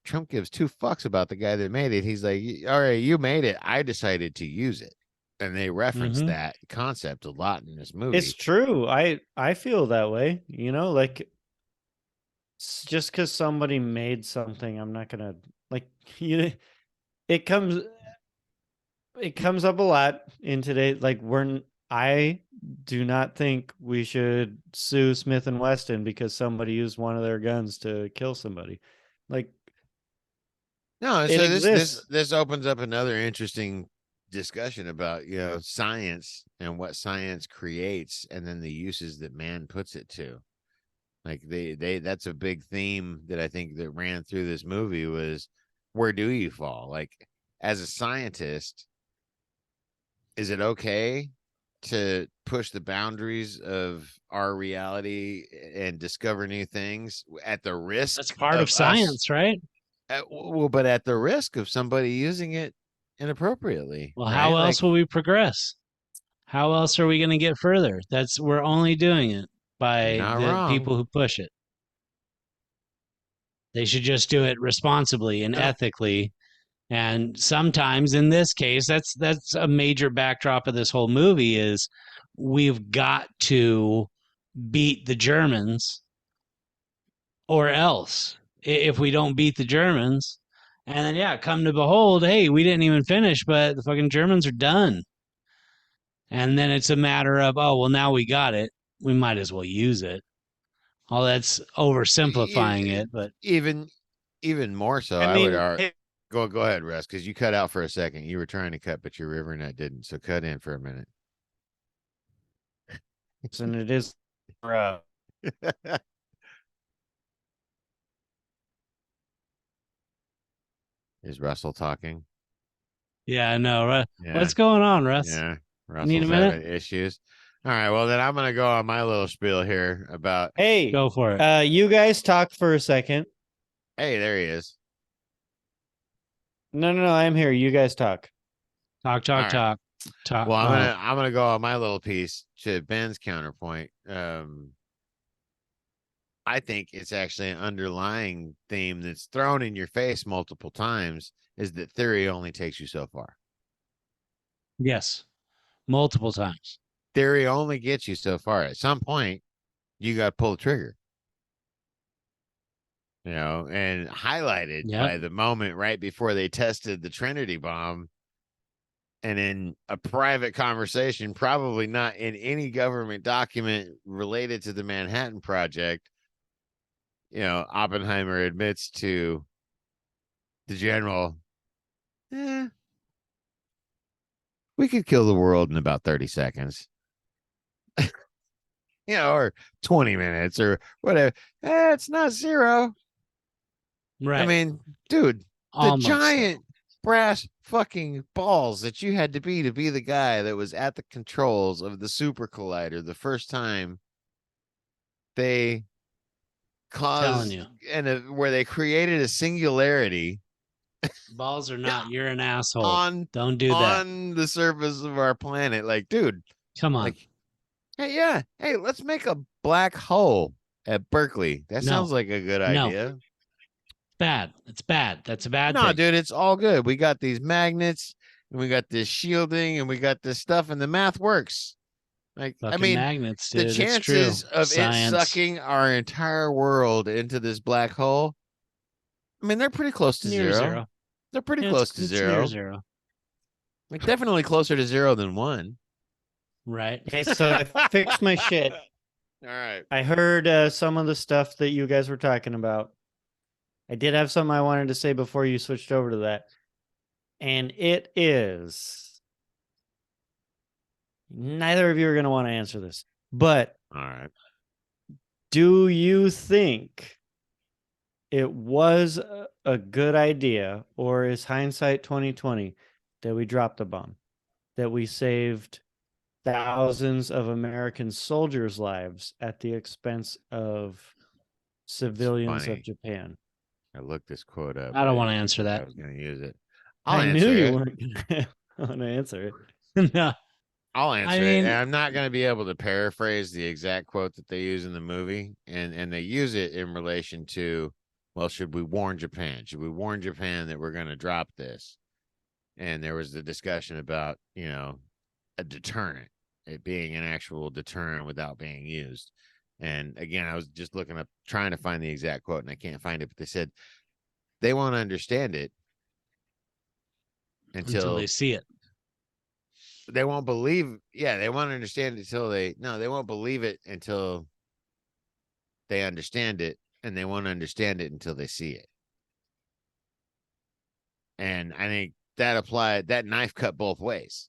Trump gives two fucks about the guy that made it. He's like, all right, you made it. I decided to use it. And they reference Mhm. that concept a lot in this movie. It's true. I feel that way. Like just because somebody made something, I'm not gonna like you. It comes up a lot in today. Like I do not think we should sue Smith and Wesson because somebody used one of their guns to kill somebody. Like No, it so exists. this opens up another interesting discussion about, science and what science creates and then the uses that man puts it to. Like that's a big theme that I think that ran through this movie was, where do you fall? Like as a scientist, is it okay to push the boundaries of our reality and discover new things at the risk That's part of of us? science, right? But at the risk of somebody using it inappropriately, Well, right? how Like, else will we progress? How else are we going to get further? We're only doing it you're by not the wrong. people who push it. They should just do it responsibly and No. ethically. And sometimes in this case, that's a major backdrop of this whole movie is we've got to beat the Germans or else if we don't beat the Germans, and then yeah, come to behold, hey, we didn't even finish, but the fucking Germans are done. And then it's a matter of, oh, well, now we got it. We might as well use it. Oh, that's oversimplifying it, but Even more so, I I would mean, argue. Go ahead, Russ, because you cut out for a second. You were trying to cut, but your river net didn't. So cut in for a minute. and it is. Is Russell talking? yeah, no. Yeah, What's going on, Russ? yeah. Need a Russell's minute? having issues. All right, well then I'm gonna go on my little spiel here about. Hey, Go for it. you guys talk for a second. Hey, there he is. No, I'm here. You guys talk. Talk, All talk, right. talk, talk. Well, I'm gonna go on my little piece to Ben's counterpoint. I think it's actually an underlying theme that's thrown in your face multiple times is that theory only takes you so far. Yes, multiple times. Theory only gets you so far. At some point, you got to pull the trigger. And highlighted Yep. by the moment right before they tested the Trinity bomb. And in a private conversation, probably not in any government document related to the Manhattan Project, Oppenheimer admits to the general, we could kill the world in about 30 seconds. Or 20 minutes or whatever. It's not zero. Right. I mean, dude, Almost the giant brass fucking balls that you had to be the guy that was at the controls of the super collider the first time they caused where they created a singularity. Balls or not, you're an asshole. Don't do that on the surface of our planet. Like, dude, come on. Like, hey, let's make a black hole at Berkeley. That sounds like a good idea. Bad. It's bad. That's a bad No, thing. dude, it's all good. We got these magnets and we got this shielding and we got this stuff and the math works. Like, Fucking I mean, magnets, the dude. chances of Science. it sucking our entire world into this black hole, I mean, they're pretty close to zero. They're pretty close to zero. Near zero. Like, definitely closer to zero than one. Right. Okay, so I fixed my shit. All right. I heard some of the stuff that you guys were talking about. I did have something I wanted to say before you switched over to that. And it is neither of you are going to want to answer this. But All right. do you think it was a good idea, or is hindsight 2020 that we dropped the bomb? That we saved thousands of American soldiers' lives at the expense of civilians of Funny. Japan? I looked this quote up. I don't I want to didn't answer think that. I was going to use it. I'll I knew answer you it. weren't going to want to answer it. No. I'll I answer it. And mean, I'm not going to be able to paraphrase the exact quote that they use in the movie. And they use it in relation to, well, should we warn Japan? Should we warn Japan that we're going to drop this? And there was the discussion about, a deterrent, it being an actual deterrent without being used. And again, I was just looking up, trying to find the exact quote, and I can't find it, but they said they won't understand it until they until see it. they won't believe. Yeah, they won't understand it until they won't believe it until they understand it, and they won't understand it until they see it. And I think that knife cut both ways.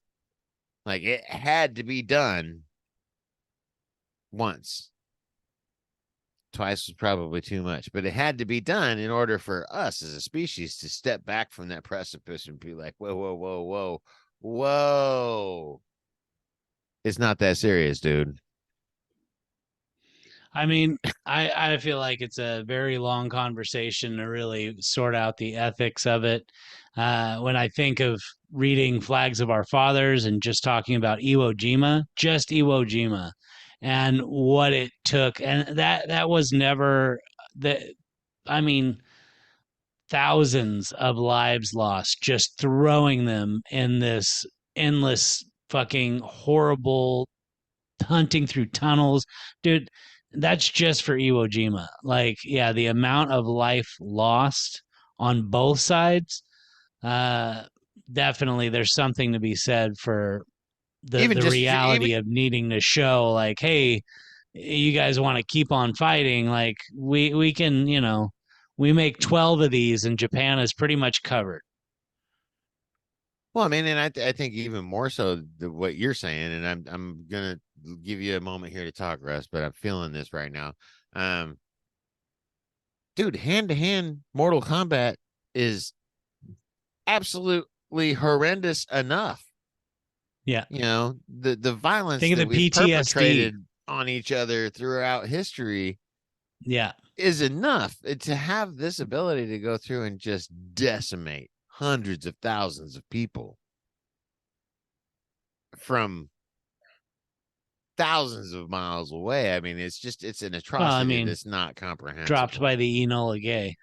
Like, it had to be done once. Twice was probably too much, but it had to be done in order for us as a species to step back from that precipice and be like, whoa, whoa, whoa, whoa, whoa. It's not that serious, dude. I mean, I feel like it's a very long conversation to really sort out the ethics of it. When I think of reading Flags of Our Fathers and just talking about just Iwo Jima, and what it took, and that was never the. I mean, thousands of lives lost just throwing them in this endless fucking horrible hunting through tunnels, dude. That's just for Iwo Jima. Like, yeah, the amount of life lost on both sides, uh, definitely there's something to be said for Even the just even reality of needing to show, like, hey, you guys want to keep on fighting? Like, we can, we make 12 of these, and Japan is pretty much covered. well, I mean, and I think even more so what you're saying, and I'm gonna give you a moment here to talk, Russ, but I'm feeling this right now. Um, dude, hand to hand Mortal Kombat is absolutely horrendous enough. Yeah, The violence think of that the we've PTSD. perpetrated on each other throughout history Yeah. is enough to have this ability to go through and just decimate hundreds of thousands of people from thousands of miles away. I mean, it's an Well, I atrocity mean, that's not dropped by comprehensible. the Enola Gay.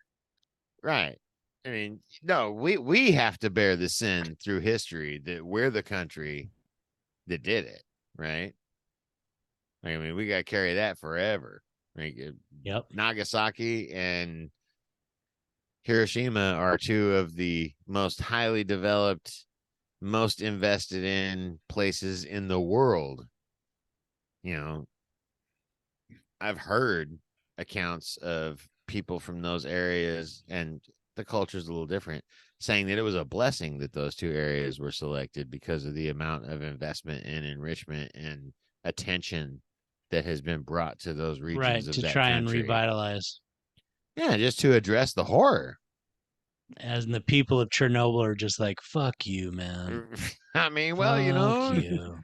Right. I mean, no, we have to bear the sin through history that we're the country that did it, right? I mean, we got to carry that forever. Like, Yep. Nagasaki and Hiroshima are two of the most highly developed, most invested in places in the world. You know, I've heard accounts of people from those areas, and the culture is a little different, saying that it was a blessing that those two areas were selected because of the amount of investment and enrichment and attention that has been brought to those regions Right. of To that try and country. revitalize. Yeah, just to address the horror. As the people of Chernobyl are just like, fuck you, man. I mean, well, Fuck you.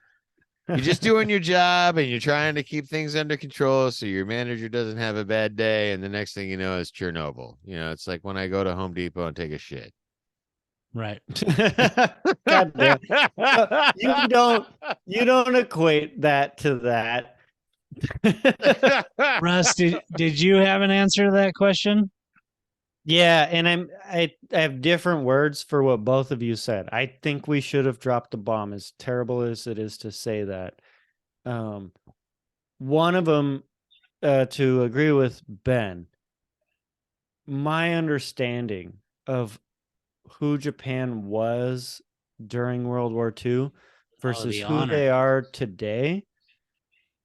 you're just doing your job and you're trying to keep things under control so your manager doesn't have a bad day. And the next thing you know is Chernobyl. It's like when I go to Home Depot and take a shit. Right. God damn. You don't equate that to that. Russ, did you have an answer to that question? Yeah, and I have different words for what both of you said. I think we should have dropped the bomb, as terrible as it is to say that. One of them, to agree with Ben, my understanding of who Japan was during World War II versus the who honor. they are today,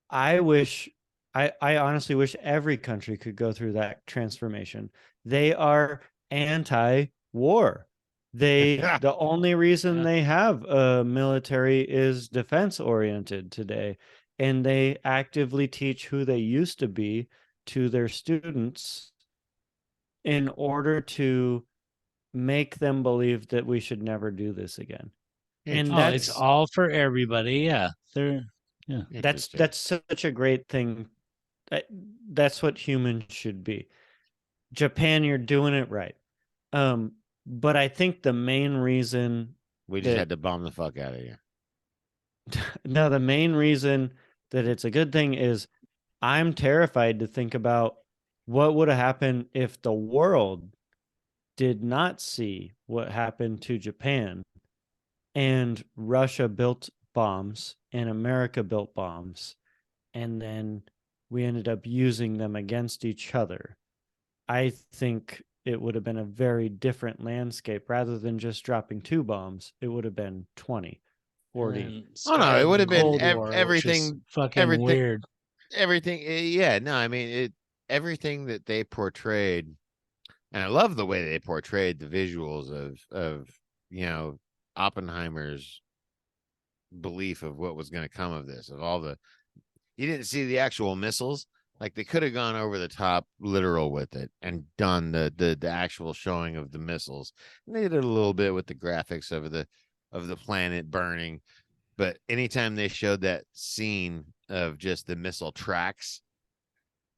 I wish, I honestly wish every country could go through that transformation. They are anti-war. The only reason Yeah. they have a military is defense oriented today, and they actively teach who they used to be to their students in order to make them believe that we should never do this again. And Oh, it's that's all for everybody. Yeah. They're yeah. that's Interesting. that's such a great thing. Uh, That's what humans should be. Japan, you're doing it right. But I think the main reason We just that had to bomb the fuck out of you. no, the main reason that it's a good thing is I'm terrified to think about what would have happened if the world did not see what happened to Japan and Russia built bombs and America built bombs, and then we ended up using them against each other. I think it would have been a very different landscape. Rather than just dropping 2 bombs, it would have been 20, 40. And Oh no, it started would the have been Cold War, which is fucking everything, weird. Yeah, no, I mean everything that they portrayed, and I love the way they portrayed the visuals of Oppenheimer's belief of what was going to come of this, of all the, you didn't see the actual missiles. Like they could have gone over the top literal with it and done the actual showing of the missiles. And they did a little bit with the graphics of the planet burning. But anytime they showed that scene of just the missile tracks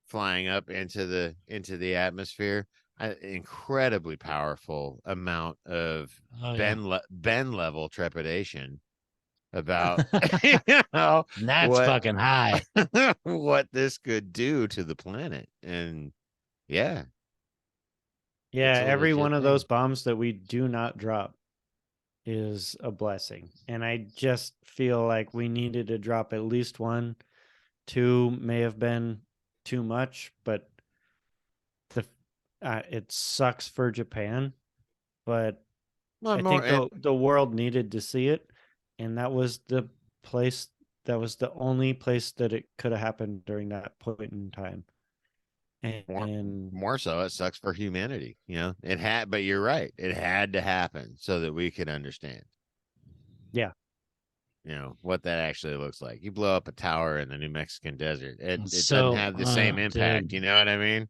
flying up into the atmosphere, incredibly powerful amount of Oh yeah. Ben level trepidation about you know That's what fucking high. what this could do to the planet. And yeah, Yeah, it's a every legit one of thing. those bombs that we do not drop is a blessing. And I just feel like we needed to drop at least 1. 2 may have been too much, but the it sucks for Japan, but Well, I more think and the world needed to see it, and place that was the only place that it could have happened during that point in time. more And more so it sucks for humanity. It had, but you're right, it had to happen so that we could understand yeah, what that actually looks like. You blow up a tower in the New Mexican desert, it doesn't So, have the same impact. dude, You know what I mean?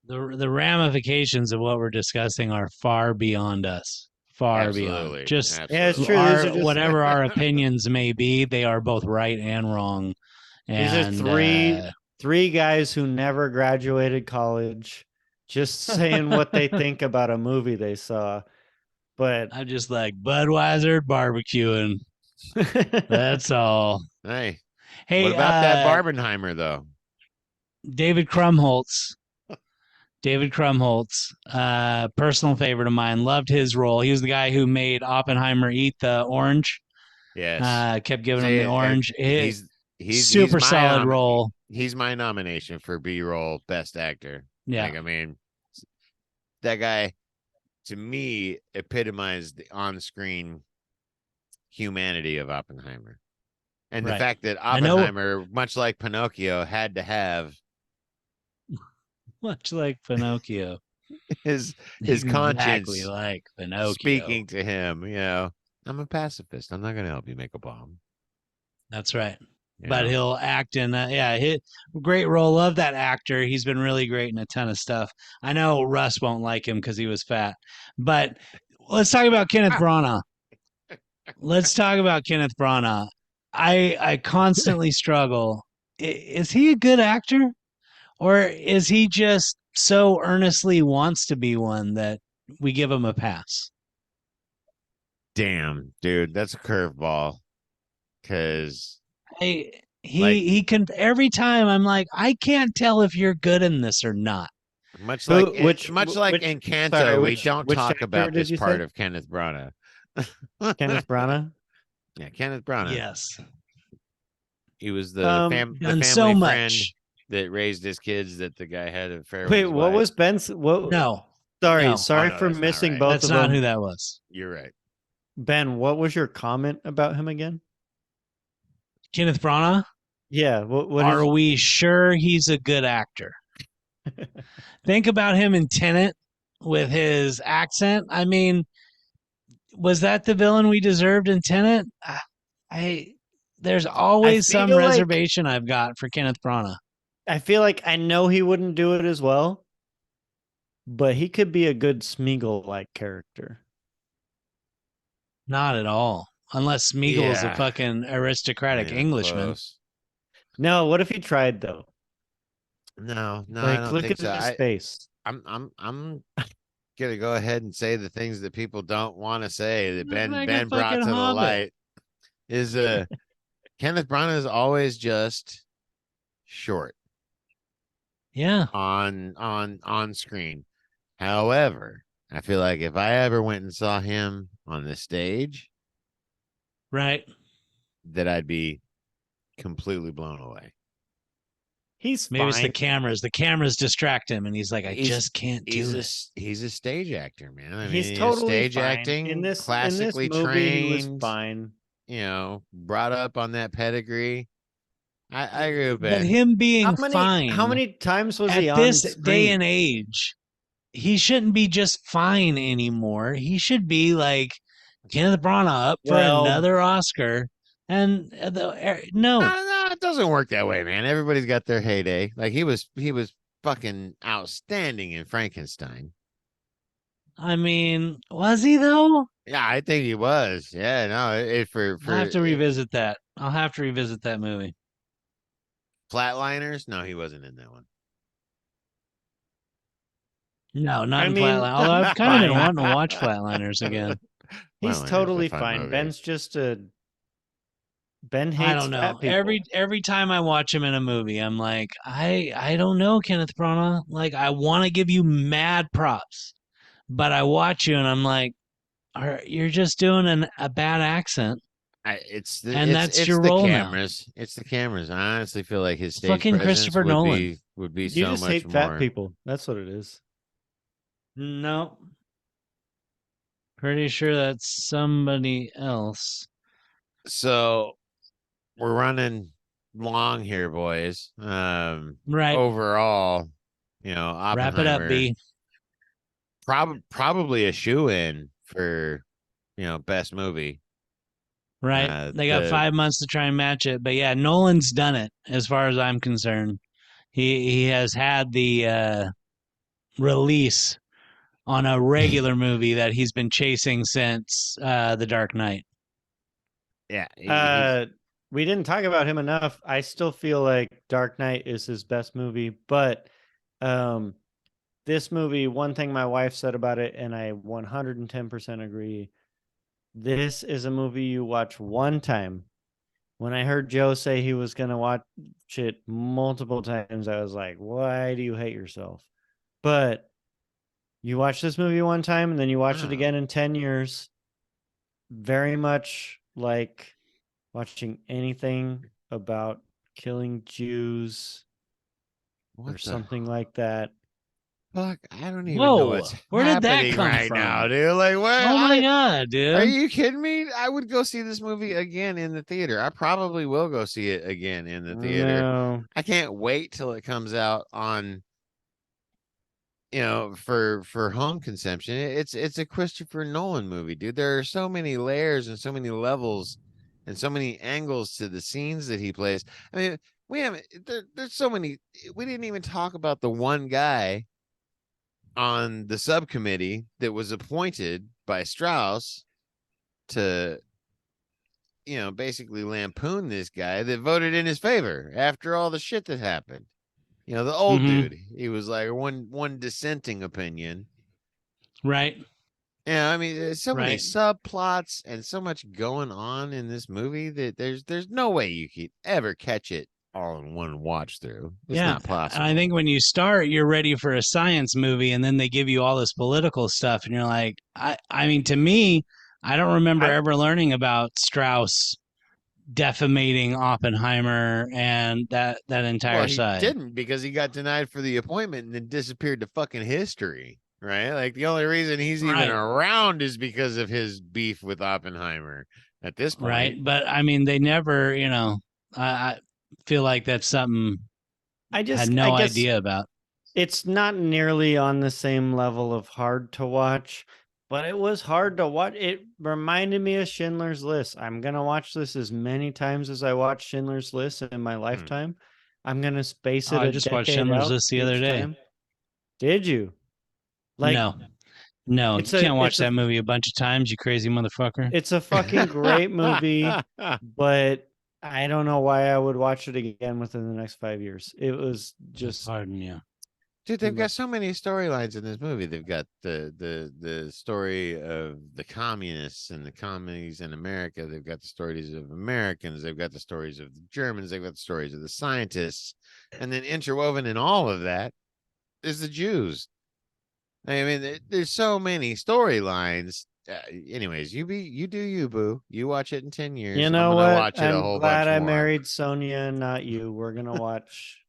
the ramifications of what we're discussing are far beyond us. Far beyond. Absolutely, Just yeah, it's true. These absolutely. are our just whatever our opinions may be, they are both right and wrong. these are And three guys who never graduated college, just saying what they think about a movie they saw. But I'm just like Budweiser barbecuing. That's all. Hey, what Hey, about that Barbenheimer though? David Krumholtz. David Krumholtz, personal favorite of mine. Loved his role. He was the guy who made Oppenheimer eat the orange. Yes. Kept giving him Say the it. orange. He's Super my solid role. he's my nomination for B-roll best actor. Yeah. Like, I mean, that guy to me epitomized the on-screen humanity of Oppenheimer. And the Right. fact that I know, Oppenheimer, much like Pinocchio, had to have much like Pinocchio. his Exactly conscience like Pinocchio. speaking to him, I'm a pacifist. I'm not going to help you make a bomb. That's right. You But know? he'll act in great role. Love that actor. He's been really great in a ton of stuff. I know Russ won't like him because he was fat. But let's talk about Kenneth Branagh. Let's talk about Kenneth Branagh. I constantly struggle. Is he a good actor? Or is he just so earnestly wants to be one that we give him a pass? Damn, dude, that's a curveball. Because He can every time I'm like, I can't tell if you're good in this or not. much like which Encanto, we don't which talk actor about did this you part say? of Kenneth Branagh. Kenneth Branagh. Yeah, Kenneth Branagh. Yes. He was the Done so family friend much. that raised his kids that the guy had an affair with Wait, his what wife. was Ben's? What? No. Sorry, No. sorry Oh, no, for that's not missing right. both That's of not them. who that was. You're right. Ben, what was your comment about him again? Kenneth Branagh. Yeah, what Are is we sure he's a good actor? Think about him in Tenet with his accent. I mean, was that the villain we deserved in Tenet? I there's I always some feel like reservation I've got for Kenneth Branagh. I know he wouldn't do it as well, but he could be a good Smeagol like character. Not at all. Unless Smeagol's a Yeah, fucking not aristocratic even Englishman. close. No, what if he tried though? No, I Like, don't look think at so. his face. I'm gonna go ahead and say the things that people don't want to say that Looks like a Ben brought fucking to the hobbit. light is Kenneth Branagh is always just short Yeah, on screen. However, I feel like if I ever went and saw him on the stage, right. that I'd be completely blown away. He's Maybe it's the fine. cameras. The cameras distract him, and he's like, I He's just can't do it. he's a stage actor, man. I He's mean, he's totally stage fine. acting, In this classically movie, he was trained, fine. brought up on that pedigree. I agree with But Ben. him being How fine many times was at he on this day and screen? age, he shouldn't be just fine anymore. He should be like Kenneth Branagh up for Well, another Oscar. And no, No, it doesn't work that way, man. Everybody's got their heyday. Like he was fucking outstanding in Frankenstein. I mean, was he though? Yeah, I think he was. Yeah, no, it I'll have for to revisit that. I'll have to revisit that movie. Flatliners. No, he wasn't in that one. No, not I in mean, Flatline. Although I've kind of been fine. wanting to watch Flatliners again. He's Flatliners is a totally fun fine. movie. Ben I hates don't know. fat Every people. every time I watch him in a movie, I'm like, I don't know, Kenneth Branagh. Like, I want to give you mad props, but I watch you and I'm like, you're just doing a bad accent, and that's it's your the role now. cameras. It's the cameras. I honestly feel like his stage Fucking presence Christopher Nolan. would be You so just much hate fat more. people. That's what it is. No, pretty sure that's somebody else. So we're running long here, boys. Right. Overall, Wrap it up, Oppenheimer B. probably a shoe in for best movie. Right. They got The 5 months to try and match it, but yeah, Nolan's done it as far as I'm concerned. He has had the release on a regular movie that he's been chasing since The Dark Knight. yeah, he's Uh, we didn't talk about him enough. I still feel like Dark Knight is his best movie, but um, this movie, one thing my wife said about it, and I 110% agree. This is a movie you watch one time. When I heard Joe say he was going to watch it multiple times, I was like, why do you hate yourself? But you watch this movie one time and then you watch it wow. again in 10 years. Very much like watching anything about killing Jews What or the something like that. fuck? I don't even know Whoa, what's where did that happening come right now, from? dude. Like, what? Oh my god, Are dude. you kidding me? I would go see this movie again in the theater. I probably will go see it again in the theater. No. I can't wait till it comes out on for home consumption. It's a Christopher Nolan movie, dude. There are so many layers and so many levels and so many angles to the scenes that he plays. I mean, we haven't there's so many. We didn't even talk about the one guy on the subcommittee that was appointed by Strauss to basically lampoon this guy that voted in his favor after all the shit that happened. The old Mm-hmm. dude. He was like one dissenting opinion. Right. Yeah, I mean, there's so many Right. subplots and so much going on in this movie that there's no way you could ever catch it all in one watch through. It's Yeah. not And I possible. think when you start, you're ready for a science movie, and then they give you all this political stuff, and you're like, I mean, to me, I don't remember I, ever learning about Strauss defamating Oppenheimer and that Well, entire he side. didn't because he got denied for the appointment and then disappeared to fucking history. right? Like the only reason he's even Right. around is because of his beef with Oppenheimer at this Right. point. But I mean, they never, I feel like that's something had I no guess idea about. it's not nearly on the same level of hard to watch, but it was hard to watch. It reminded me of Schindler's List. I'm going to watch this as many times as I watch Schindler's List in my lifetime. I'm going to space Oh, it I a just watched decade Schindler's out List the other each day. time. Did you? Like, No, no, you it's can't a watch it's a that movie a bunch of times, you crazy motherfucker. it's a fucking great movie, but I don't know why I would watch it again within the next 5 years. It was just Pardon you. Dude, too they've got much. so many storylines in this movie. They've got the story of the communists and the communists in America. They've got the stories of Americans. They've got the stories of the Germans. They've got the stories of the scientists, and then interwoven in all of that is the Jews. I mean, there's so many storylines. Anyways, you do you, boo. You watch it in 10 You years. I'm know gonna what? watch it a I'm whole glad bunch I more. married Sonia and not you. We're gonna watch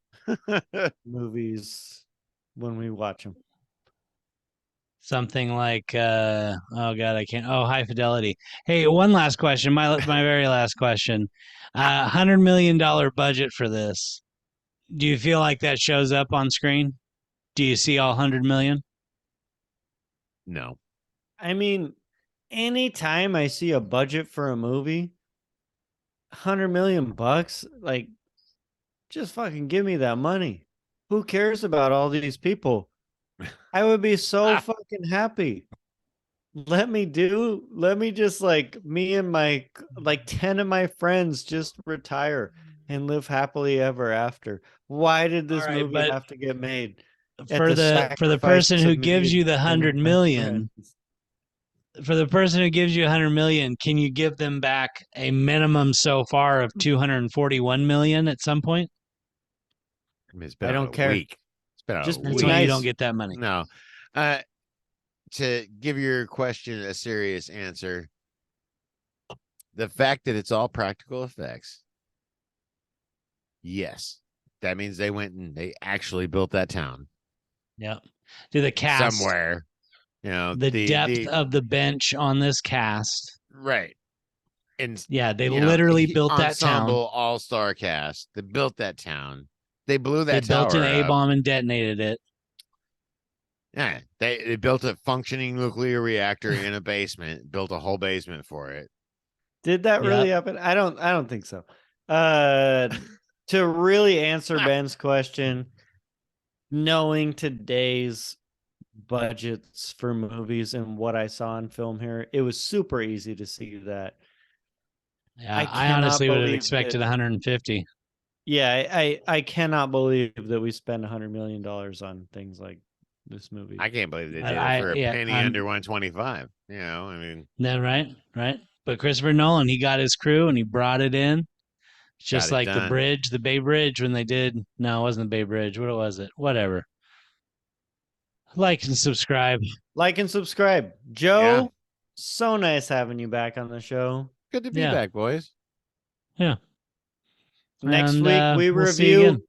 movies when we watch them. Something like oh god, I can't. Oh, High Fidelity. Hey, one last question. My very last question. $100 million budget for this. Do you feel like that shows up on screen? Do you see all 100 million? No. I mean, anytime I see a budget for a movie, 100 million bucks, like, just fucking give me that money. Who cares about all these people? I would be so fucking happy. Let me just like me and my like 10 of my friends just retire and live happily ever after. Why did All this right, movie but have to get made at for the the person sacrifice who of gives me you the and 100 my million, friends? for the person who gives you 100 million, can you give them back a minimum so far of 241 million at some point? I mean, it's been I out don't a care. week. It's been out a Just That's be why week. you don't nice. get that money. No. Uh, to give your question a serious answer, the fact that it's all practical effects, yes, that means they went and they actually built that town Yeah. Do the cast, somewhere. You know, the depth the of the bench on this cast. right. And Yeah, they you know, literally built that town. ensemble all-star cast. They built that town. They blew They that built an tower A up. bomb and detonated it. Yeah, they built a functioning nuclear reactor in a basement, built a whole basement for it. Did that really Yep. happen? I don't think so. To really answer Ben's question, knowing today's budgets for movies and what I saw in film here, it was super easy to see that. Yeah, I I cannot honestly would have believe expected that. 150. Yeah, I cannot believe that we spent $100 million on things like this movie. I can't believe they did it I for a yeah, penny under 125. You know, I mean, no, right, right. But Christopher Nolan, he got his crew and he brought it in. It's got just it like the done. bridge, the Bay Bridge when they did. No, it wasn't the Bay Bridge. What was it? Whatever. Like and subscribe. Like and subscribe. Yeah. Joe, so nice having you back on the show. Good to be Yeah, back, boys. yeah. Next And week we we'll see you again. review